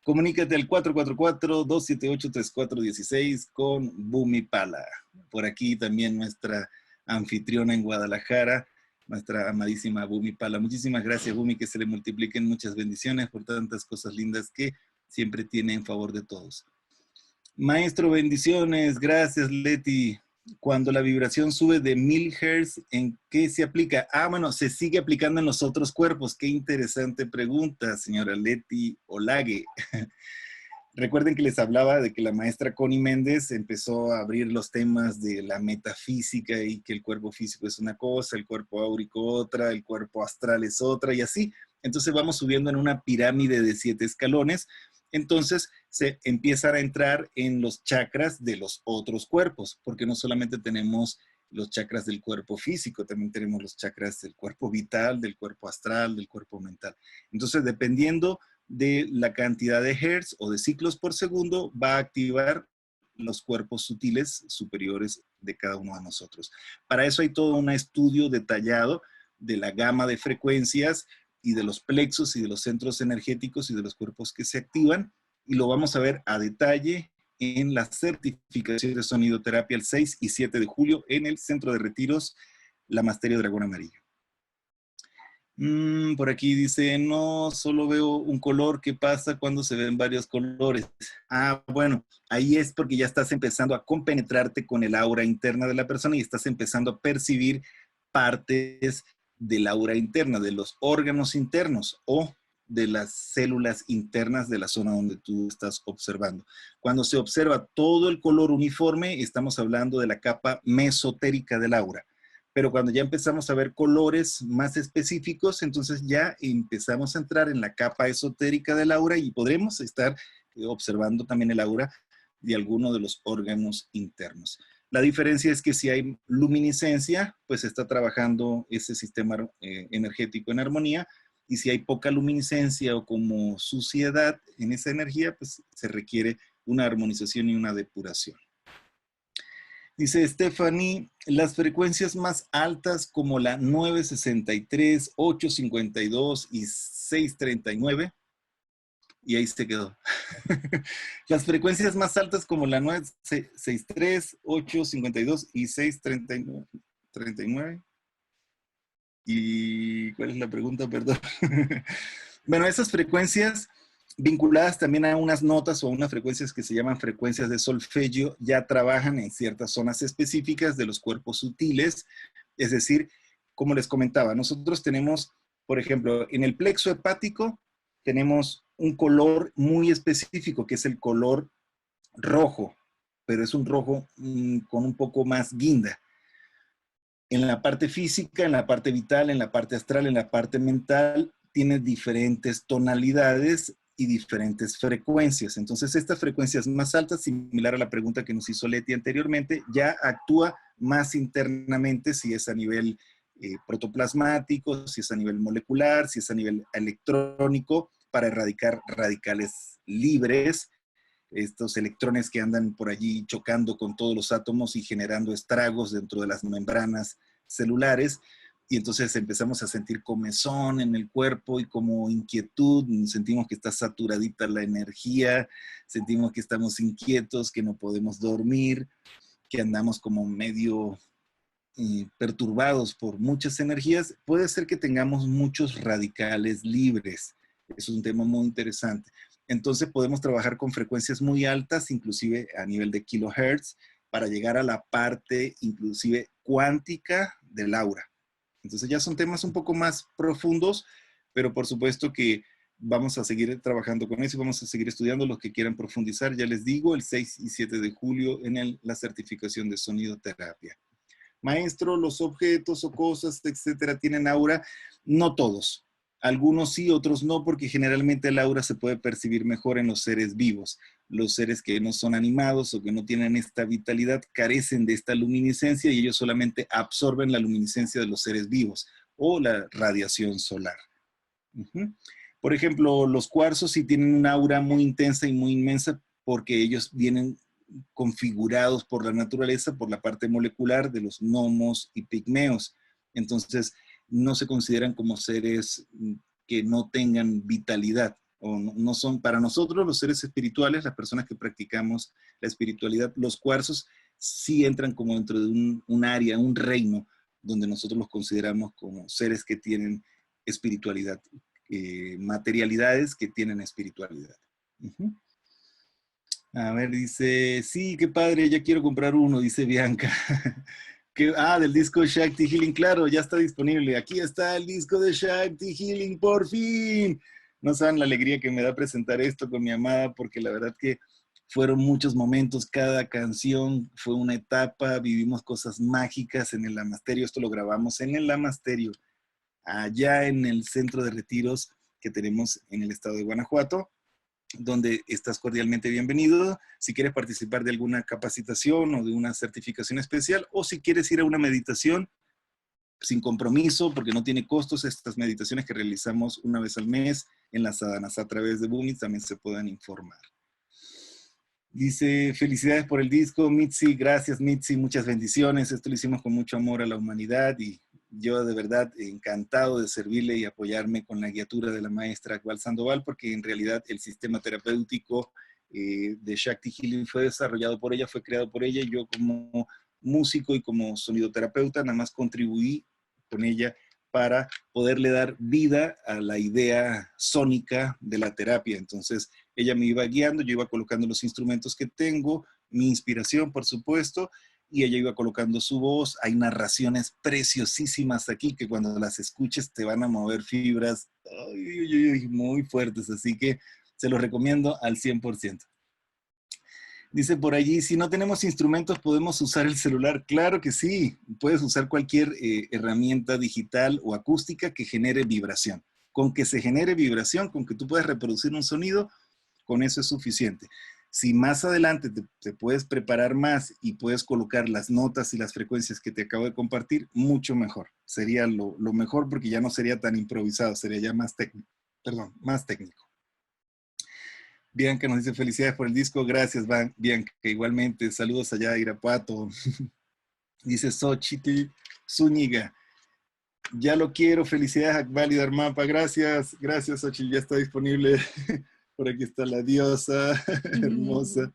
comunícate al 444-278-3416 con Bhumipala. Por aquí también nuestra anfitriona en Guadalajara, nuestra amadísima Bhumipala. Muchísimas gracias, Bhumi, que se le multipliquen muchas bendiciones por tantas cosas lindas que siempre tiene en favor de todos. Maestro, bendiciones. Gracias, Leti. Cuando la vibración sube de 1000 Hz, ¿en qué se aplica? Ah, bueno, se sigue aplicando en los otros cuerpos. Qué interesante pregunta, señora Leti Olague. Recuerden que les hablaba de que la maestra Connie Méndez empezó a abrir los temas de la metafísica y que el cuerpo físico es una cosa, el cuerpo áurico otra, el cuerpo astral es otra y así. Entonces vamos subiendo en una pirámide de 7 escalones. Entonces se empiezan a entrar en los chakras de los otros cuerpos, porque no solamente tenemos los chakras del cuerpo físico, también tenemos los chakras del cuerpo vital, del cuerpo astral, del cuerpo mental. Entonces, dependiendo de la cantidad de hertz o de ciclos por segundo, va a activar los cuerpos sutiles superiores de cada uno de nosotros. Para eso hay todo un estudio detallado de la gama de frecuencias y de los plexos y de los centros energéticos y de los cuerpos que se activan, y lo vamos a ver a detalle en la certificación de sonidoterapia el 6 y 7 de julio en el Centro de Retiros La Masterio Dragón Amarillo. Por aquí dice, no, solo veo un color. ¿Qué pasa cuando se ven varios colores? Ah, bueno, ahí es porque ya estás empezando a compenetrarte con el aura interna de la persona y estás empezando a percibir partes del aura interna, de los órganos internos o de las células internas de la zona donde tú estás observando. Cuando se observa todo el color uniforme, estamos hablando de la capa mesotérica del aura. Pero cuando ya empezamos a ver colores más específicos, entonces ya empezamos a entrar en la capa esotérica del aura y podremos estar observando también el aura de alguno de los órganos internos. La diferencia es que si hay luminiscencia, pues está trabajando ese sistema energético en armonía, y si hay poca luminiscencia o como suciedad en esa energía, pues se requiere una armonización y una depuración. Dice Stephanie, las frecuencias más altas como la 963, 852 y 639, y ahí se quedó. Las frecuencias más altas como la 963, 852 y 639. ¿Y cuál es la pregunta? Perdón. Bueno, esas frecuencias vinculadas también a unas notas o a unas frecuencias que se llaman frecuencias de solfegio, ya trabajan en ciertas zonas específicas de los cuerpos sutiles. Es decir, como les comentaba, nosotros tenemos, por ejemplo, en el plexo hepático tenemos un color muy específico, que es el color rojo, pero es un rojo con un poco más guinda. En la parte física, en la parte vital, en la parte astral, en la parte mental, tiene diferentes tonalidades y diferentes frecuencias. Entonces, estas frecuencias más altas, similar a la pregunta que nos hizo Leti anteriormente, ya actúa más internamente, si es a nivel protoplasmático, si es a nivel molecular, si es a nivel electrónico, para erradicar radicales libres, estos electrones que andan por allí chocando con todos los átomos y generando estragos dentro de las membranas celulares. Y entonces empezamos a sentir comezón en el cuerpo y como inquietud, sentimos que está saturadita la energía, sentimos que estamos inquietos, que no podemos dormir, que andamos como medio perturbados por muchas energías. Puede ser que tengamos muchos radicales libres. Es un tema muy interesante. Entonces podemos trabajar con frecuencias muy altas, inclusive a nivel de kilohertz, para llegar a la parte inclusive cuántica del aura. Entonces ya son temas un poco más profundos, pero por supuesto que vamos a seguir trabajando con eso y vamos a seguir estudiando. Los que quieran profundizar, ya les digo, el 6 y 7 de julio en la certificación de sonidoterapia. Maestro, los objetos o cosas, etcétera, tienen aura. No todos. Algunos sí, otros no, porque generalmente el aura se puede percibir mejor en los seres vivos. Los seres que no son animados o que no tienen esta vitalidad carecen de esta luminiscencia y ellos solamente absorben la luminiscencia de los seres vivos o la radiación solar. Por ejemplo, los cuarzos sí tienen una aura muy intensa y muy inmensa porque ellos vienen configurados por la naturaleza, por la parte molecular de los gnomos y pigmeos. Entonces, no se consideran como seres que no tengan vitalidad, o no son para nosotros los seres espirituales, las personas que practicamos la espiritualidad. Los cuarzos sí entran como dentro de un área, un reino, donde nosotros los consideramos como seres que tienen espiritualidad, materialidades que tienen espiritualidad. A ver, dice, sí, qué padre, ya quiero comprar uno, dice Bianca. Del disco Shakti Healing, claro, ya está disponible. Aquí está el disco de Shakti Healing, por fin. No saben la alegría que me da presentar esto con mi amada, porque la verdad que fueron muchos momentos, cada canción fue una etapa, vivimos cosas mágicas en el Lamasterio, esto lo grabamos en el Lamasterio, allá en el centro de retiros que tenemos en el estado de Guanajuato, donde estás cordialmente bienvenido. Si quieres participar de alguna capacitación o de una certificación especial, o si quieres ir a una meditación sin compromiso, porque no tiene costos, estas meditaciones que realizamos una vez al mes en las sadanas a través de Boomi también se puedan informar. Dice, felicidades por el disco, Mitzi, gracias Mitzi, muchas bendiciones, esto lo hicimos con mucho amor a la humanidad y yo de verdad encantado de servirle y apoyarme con la guiatura de la maestra Akbal Sandoval, porque en realidad el sistema terapéutico de Shakti Healing fue desarrollado por ella, fue creado por ella, y yo como músico y como sonidoterapeuta nada más contribuí con ella para poderle dar vida a la idea sónica de la terapia. Entonces ella me iba guiando, yo iba colocando los instrumentos que tengo, mi inspiración por supuesto, y ella iba colocando su voz. Hay narraciones preciosísimas aquí que cuando las escuches te van a mover fibras muy fuertes, así que se los recomiendo al 100%. Dice por allí, si no tenemos instrumentos, ¿podemos usar el celular? Claro que sí, puedes usar cualquier herramienta digital o acústica que genere vibración. Con que se genere vibración, con que tú puedas reproducir un sonido, con eso es suficiente. Si más adelante te puedes preparar más y puedes colocar las notas y las frecuencias que te acabo de compartir, mucho mejor. Sería lo mejor porque ya no sería tan improvisado, sería ya más técnico. Perdón, más técnico. Bianca nos dice felicidades por el disco. Gracias, Bianca. Igualmente, saludos allá a Irapuato. Dice Xochitl Zúñiga. Ya lo quiero. Felicidades a Válido Armapa. Gracias. Gracias, Xochitl. Ya está disponible. Por aquí está la diosa. Hermosa.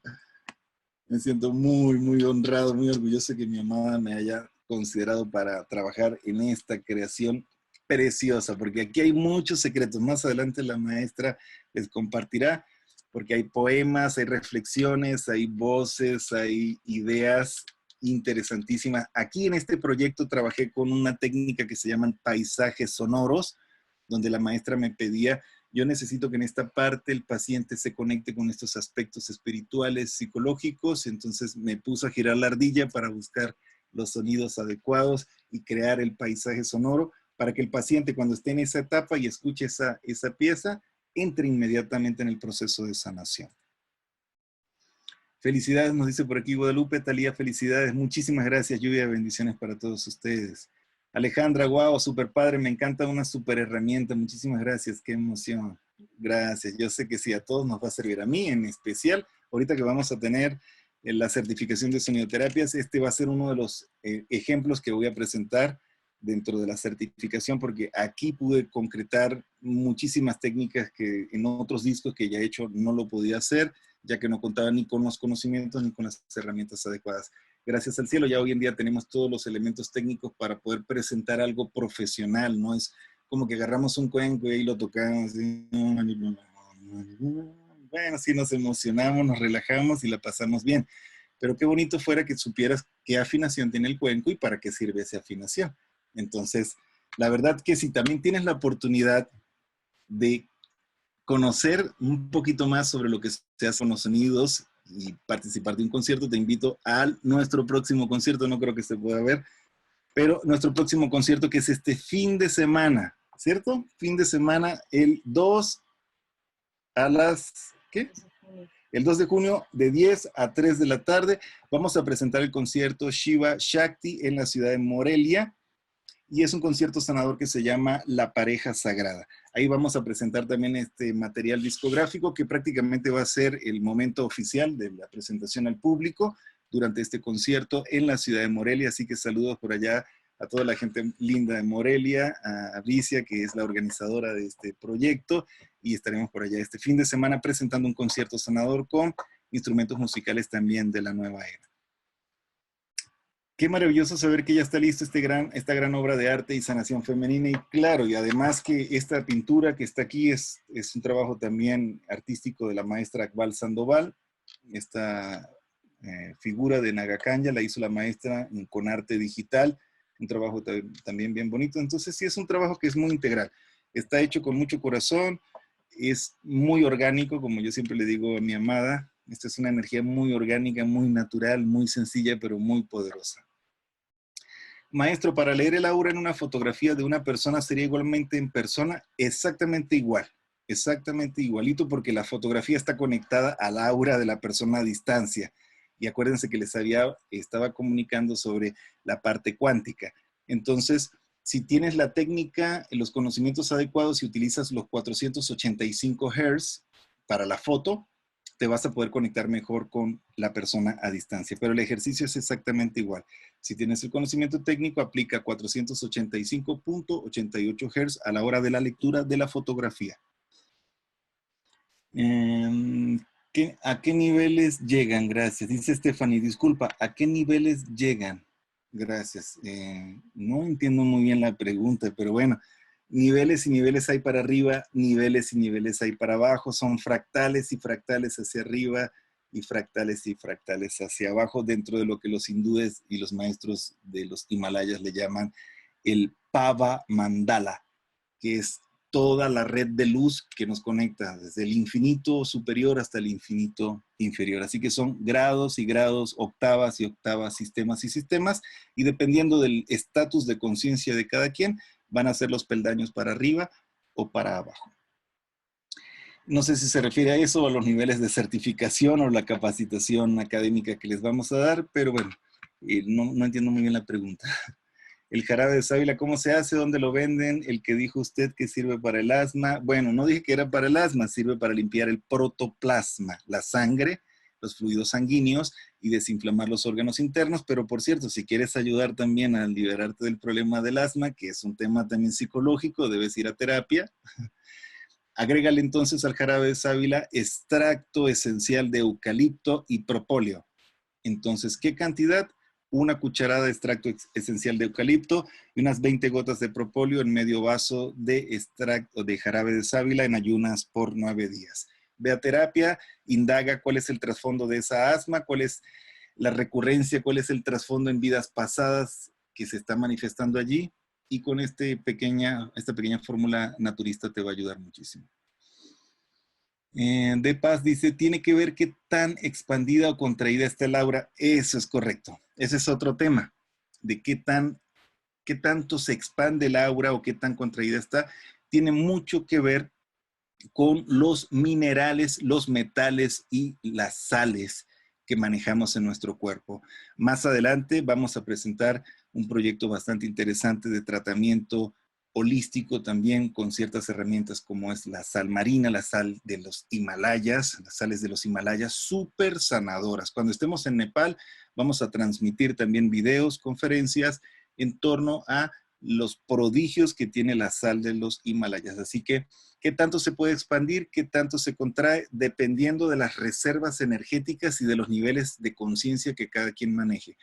Me siento muy, muy honrado, muy orgulloso que mi amada me haya considerado para trabajar en esta creación preciosa, porque aquí hay muchos secretos. Más adelante la maestra les compartirá, porque hay poemas, hay reflexiones, hay voces, hay ideas interesantísimas. Aquí en este proyecto trabajé con una técnica que se llaman paisajes sonoros, donde la maestra me pedía, yo necesito que en esta parte el paciente se conecte con estos aspectos espirituales, psicológicos, entonces me puso a girar la ardilla para buscar los sonidos adecuados y crear el paisaje sonoro para que el paciente cuando esté en esa etapa y escuche esa pieza, entre inmediatamente en el proceso de sanación. Felicidades, nos dice por aquí Guadalupe. Talía, felicidades. Muchísimas gracias. Lluvia de bendiciones para todos ustedes. Alejandra, wow, super padre. Me encanta una super herramienta. Muchísimas gracias. Qué emoción. Gracias. Yo sé que sí, a todos nos va a servir. A mí en especial, ahorita que vamos a tener la certificación de sonidoterapias, este va a ser uno de los ejemplos que voy a presentar dentro de la certificación, porque aquí pude concretar muchísimas técnicas que en otros discos que ya he hecho no lo podía hacer, ya que no contaba ni con los conocimientos ni con las herramientas adecuadas. Gracias al cielo, ya hoy en día tenemos todos los elementos técnicos para poder presentar algo profesional, no es como que agarramos un cuenco y lo tocamos. Bueno, sí nos emocionamos, nos relajamos y la pasamos bien. Pero qué bonito fuera que supieras qué afinación tiene el cuenco y para qué sirve esa afinación. Entonces, la verdad que si también tienes la oportunidad de conocer un poquito más sobre lo que se hace con los sonidos y participar de un concierto, te invito a nuestro próximo concierto, no creo que se pueda ver, pero nuestro próximo concierto que es este fin de semana, ¿cierto? Fin de semana, el 2 a las, ¿qué? El 2 de junio de 10 a 3 de la tarde vamos a presentar el concierto Shiva Shakti en la ciudad de Morelia. Y es un concierto sanador que se llama La Pareja Sagrada. Ahí vamos a presentar también este material discográfico que prácticamente va a ser el momento oficial de la presentación al público durante este concierto en la ciudad de Morelia. Así que saludos por allá a toda la gente linda de Morelia, a Alicia, que es la organizadora de este proyecto, y estaremos por allá este fin de semana presentando un concierto sanador con instrumentos musicales también de la nueva era. Qué maravilloso saber que ya está listo esta gran obra de arte y sanación femenina. Y claro, y además que esta pintura que está aquí es un trabajo también artístico de la maestra Akbal Sandoval. Esta figura de Nagakanya la hizo la maestra con arte digital. Un trabajo también bien bonito. Entonces sí, es un trabajo que es muy integral. Está hecho con mucho corazón. Es muy orgánico, como yo siempre le digo a mi amada. Esta es una energía muy orgánica, muy natural, muy sencilla, pero muy poderosa. Maestro, para leer el aura en una fotografía de una persona sería igualmente en persona, exactamente igual, exactamente igualito, porque la fotografía está conectada al aura de la persona a distancia. Y acuérdense que estaba comunicando sobre la parte cuántica. Entonces, si tienes la técnica, los conocimientos adecuados y utilizas los 485 Hz para la foto, te vas a poder conectar mejor con la persona a distancia. Pero el ejercicio es exactamente igual. Si tienes el conocimiento técnico, aplica 485.88 Hz a la hora de la lectura de la fotografía. ¿A qué niveles llegan? Gracias. Dice Stephanie, disculpa, ¿a qué niveles llegan? Gracias. No entiendo muy bien la pregunta, pero bueno, niveles y niveles hay para arriba, niveles y niveles hay para abajo, son fractales y fractales hacia arriba y fractales hacia abajo, dentro de lo que los hindúes y los maestros de los Himalayas le llaman el Pava Mandala, que es toda la red de luz que nos conecta desde el infinito superior hasta el infinito inferior. Así que son grados y grados, octavas y octavas, sistemas y sistemas, y dependiendo del estatus de conciencia de cada quien, van a ser los peldaños para arriba o para abajo. No sé si se refiere a eso o a los niveles de certificación o la capacitación académica que les vamos a dar, pero bueno, no entiendo muy bien la pregunta. El jarabe de sábila, ¿cómo se hace? ¿Dónde lo venden? El que dijo usted que sirve para el asma. Bueno, no dije que era para el asma, sirve para limpiar el protoplasma, la sangre, los fluidos sanguíneos y desinflamar los órganos internos. Pero por cierto, si quieres ayudar también a liberarte del problema del asma, que es un tema también psicológico, debes ir a terapia. Agrégale entonces al jarabe de sábila extracto esencial de eucalipto y propóleo. Entonces, ¿qué cantidad? Una cucharada de extracto esencial de eucalipto y unas 20 gotas de propóleo en medio vaso de extracto de jarabe de sábila en ayunas por 9 días. Ve a terapia, indaga cuál es el trasfondo de esa asma, cuál es la recurrencia, cuál es el trasfondo en vidas pasadas que se está manifestando allí, y con esta pequeña fórmula naturista te va a ayudar muchísimo. De Paz dice, tiene que ver qué tan expandida o contraída está el aura. Eso es correcto. Ese es otro tema, de qué tanto se expande el aura o qué tan contraída está. Tiene mucho que ver con los minerales, los metales y las sales que manejamos en nuestro cuerpo. Más adelante vamos a presentar un proyecto bastante interesante de tratamiento holístico también con ciertas herramientas como es la sal marina, la sal de los Himalayas, las sales de los Himalayas, súper sanadoras. Cuando estemos en Nepal vamos a transmitir también videos, conferencias en torno a los prodigios que tiene la sal de los Himalayas. Así que, ¿qué tanto se puede expandir? ¿Qué tanto se contrae? Dependiendo de las reservas energéticas y de los niveles de conciencia que cada quien maneje.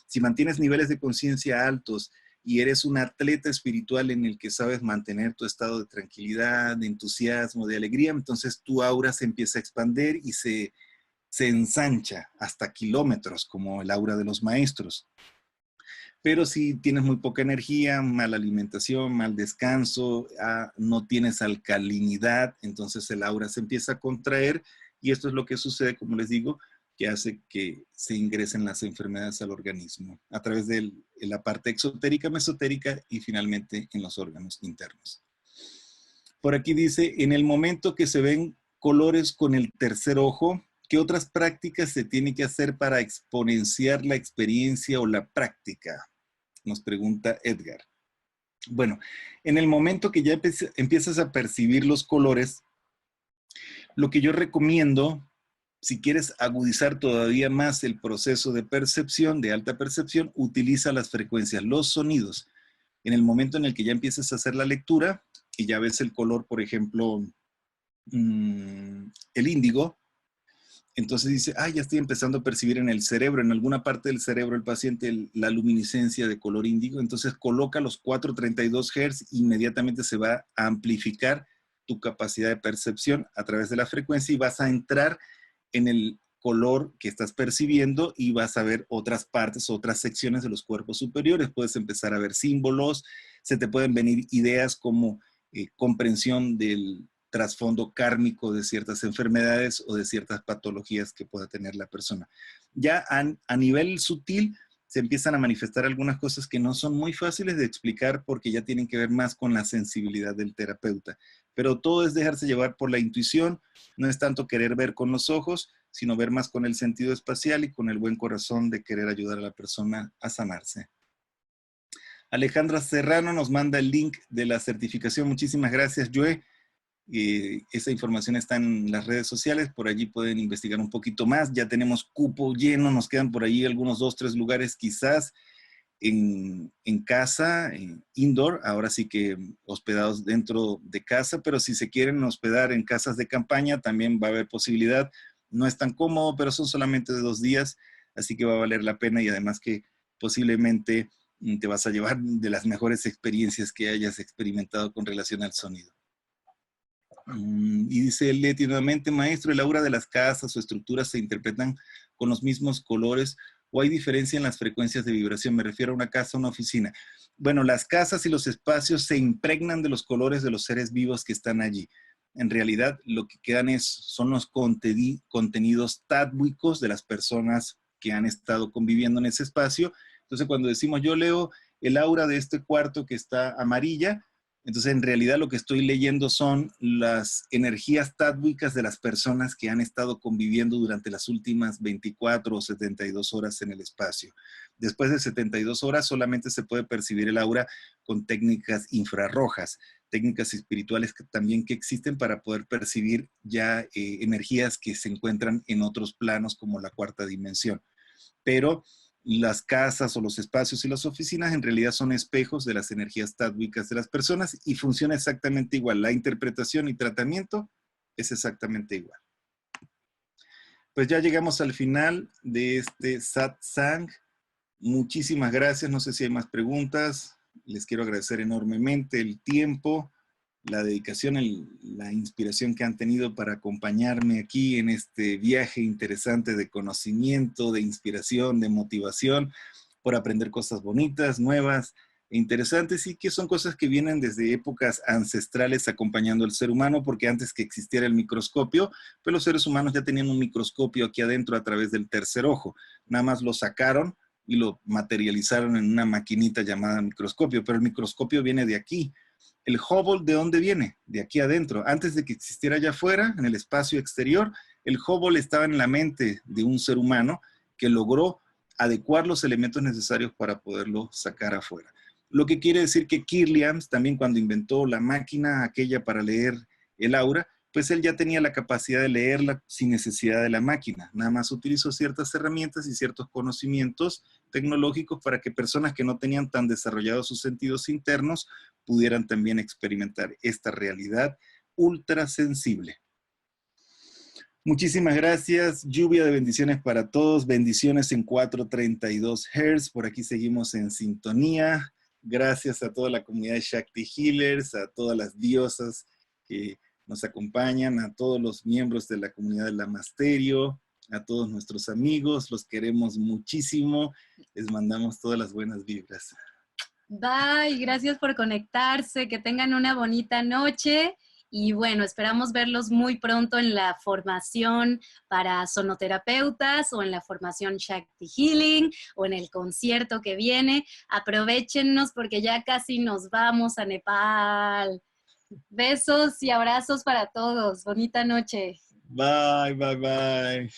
Si mantienes niveles de conciencia altos y eres un atleta espiritual en el que sabes mantener tu estado de tranquilidad, de entusiasmo, de alegría, entonces tu aura se empieza a expandir y se ensancha hasta kilómetros, como el aura de los maestros. Pero si tienes muy poca energía, mala alimentación, mal descanso, no tienes alcalinidad, entonces el aura se empieza a contraer y esto es lo que sucede, como les digo, que hace que se ingresen las enfermedades al organismo a través de la parte exotérica, mesotérica y finalmente en los órganos internos. Por aquí dice, en el momento que se ven colores con el tercer ojo, ¿qué otras prácticas se tiene que hacer para exponenciar la experiencia o la práctica? Nos pregunta Edgar. Bueno, en el momento que ya empiezas a percibir los colores, lo que yo recomiendo, si quieres agudizar todavía más el proceso de percepción, de alta percepción, utiliza las frecuencias, los sonidos. En el momento en el que ya empieces a hacer la lectura y ya ves el color, por ejemplo, el índigo, entonces dice, ya estoy empezando a percibir en el cerebro, en alguna parte del cerebro del paciente, la luminiscencia de color índigo. Entonces coloca los 432 Hz, inmediatamente se va a amplificar tu capacidad de percepción a través de la frecuencia y vas a entrar en el color que estás percibiendo y vas a ver otras partes, otras secciones de los cuerpos superiores. Puedes empezar a ver símbolos, se te pueden venir ideas como comprensión del trasfondo kármico de ciertas enfermedades o de ciertas patologías que pueda tener la persona. Ya a nivel sutil se empiezan a manifestar algunas cosas que no son muy fáciles de explicar porque ya tienen que ver más con la sensibilidad del terapeuta. Pero todo es dejarse llevar por la intuición, no es tanto querer ver con los ojos, sino ver más con el sentido espacial y con el buen corazón de querer ayudar a la persona a sanarse. Alejandra Serrano nos manda el link de la certificación. Muchísimas gracias, Joe. Esa información está en las redes sociales, por allí pueden investigar un poquito más. Ya tenemos cupo lleno, nos quedan por allí algunos 2, 3 lugares quizás en casa, en indoor, ahora sí que hospedados dentro de casa, pero si se quieren hospedar en casas de campaña también va a haber posibilidad. No es tan cómodo, pero son solamente de 2 días, así que va a valer la pena y además que posiblemente te vas a llevar de las mejores experiencias que hayas experimentado con relación al sonido. Y dice Leti nuevamente, maestro, el aura de las casas o estructuras se interpretan con los mismos colores o hay diferencia en las frecuencias de vibración. Me refiero a una casa o una oficina. Bueno, las casas y los espacios se impregnan de los colores de los seres vivos que están allí. En realidad, lo que quedan son los contenidos tádwicos de las personas que han estado conviviendo en ese espacio. Entonces, cuando decimos yo leo el aura de este cuarto que está amarilla, Entonces, en realidad lo que estoy leyendo son las energías tádwicas de las personas que han estado conviviendo durante las últimas 24 o 72 horas en el espacio. Después de 72 horas solamente se puede percibir el aura con técnicas infrarrojas, técnicas espirituales que también que existen para poder percibir ya energías que se encuentran en otros planos como la cuarta dimensión. Pero las casas o los espacios y las oficinas en realidad son espejos de las energías tádwicas de las personas y funciona exactamente igual. La interpretación y tratamiento es exactamente igual. Pues ya llegamos al final de este satsang. Muchísimas gracias. No sé si hay más preguntas. Les quiero agradecer enormemente el tiempo, la dedicación, la inspiración que han tenido para acompañarme aquí en este viaje interesante de conocimiento, de inspiración, de motivación, por aprender cosas bonitas, nuevas e interesantes, y que son cosas que vienen desde épocas ancestrales acompañando al ser humano, porque antes que existiera el microscopio, pues los seres humanos ya tenían un microscopio aquí adentro a través del tercer ojo. Nada más lo sacaron y lo materializaron en una maquinita llamada microscopio, pero el microscopio viene de aquí. El Hubble, ¿de dónde viene? De aquí adentro. Antes de que existiera allá afuera, en el espacio exterior, el Hubble estaba en la mente de un ser humano que logró adecuar los elementos necesarios para poderlo sacar afuera. Lo que quiere decir que Kirlian, también cuando inventó la máquina aquella para leer el aura, pues él ya tenía la capacidad de leerla sin necesidad de la máquina. Nada más utilizó ciertas herramientas y ciertos conocimientos tecnológicos para que personas que no tenían tan desarrollados sus sentidos internos pudieran también experimentar esta realidad ultra sensible. Muchísimas gracias. Lluvia de bendiciones para todos. Bendiciones en 432 Hz. Por aquí seguimos en sintonía. Gracias a toda la comunidad de Shakti Healers, a todas las diosas que nos acompañan, a todos los miembros de la comunidad del Lamasterio, a todos nuestros amigos. Los queremos muchísimo. Les mandamos todas las buenas vibras. Bye, gracias por conectarse, que tengan una bonita noche y bueno, esperamos verlos muy pronto en la formación para sonoterapeutas o en la formación Shakti Healing o en el concierto que viene. Aprovéchennos porque ya casi nos vamos a Nepal. Besos y abrazos para todos. Bonita noche. Bye, bye, bye.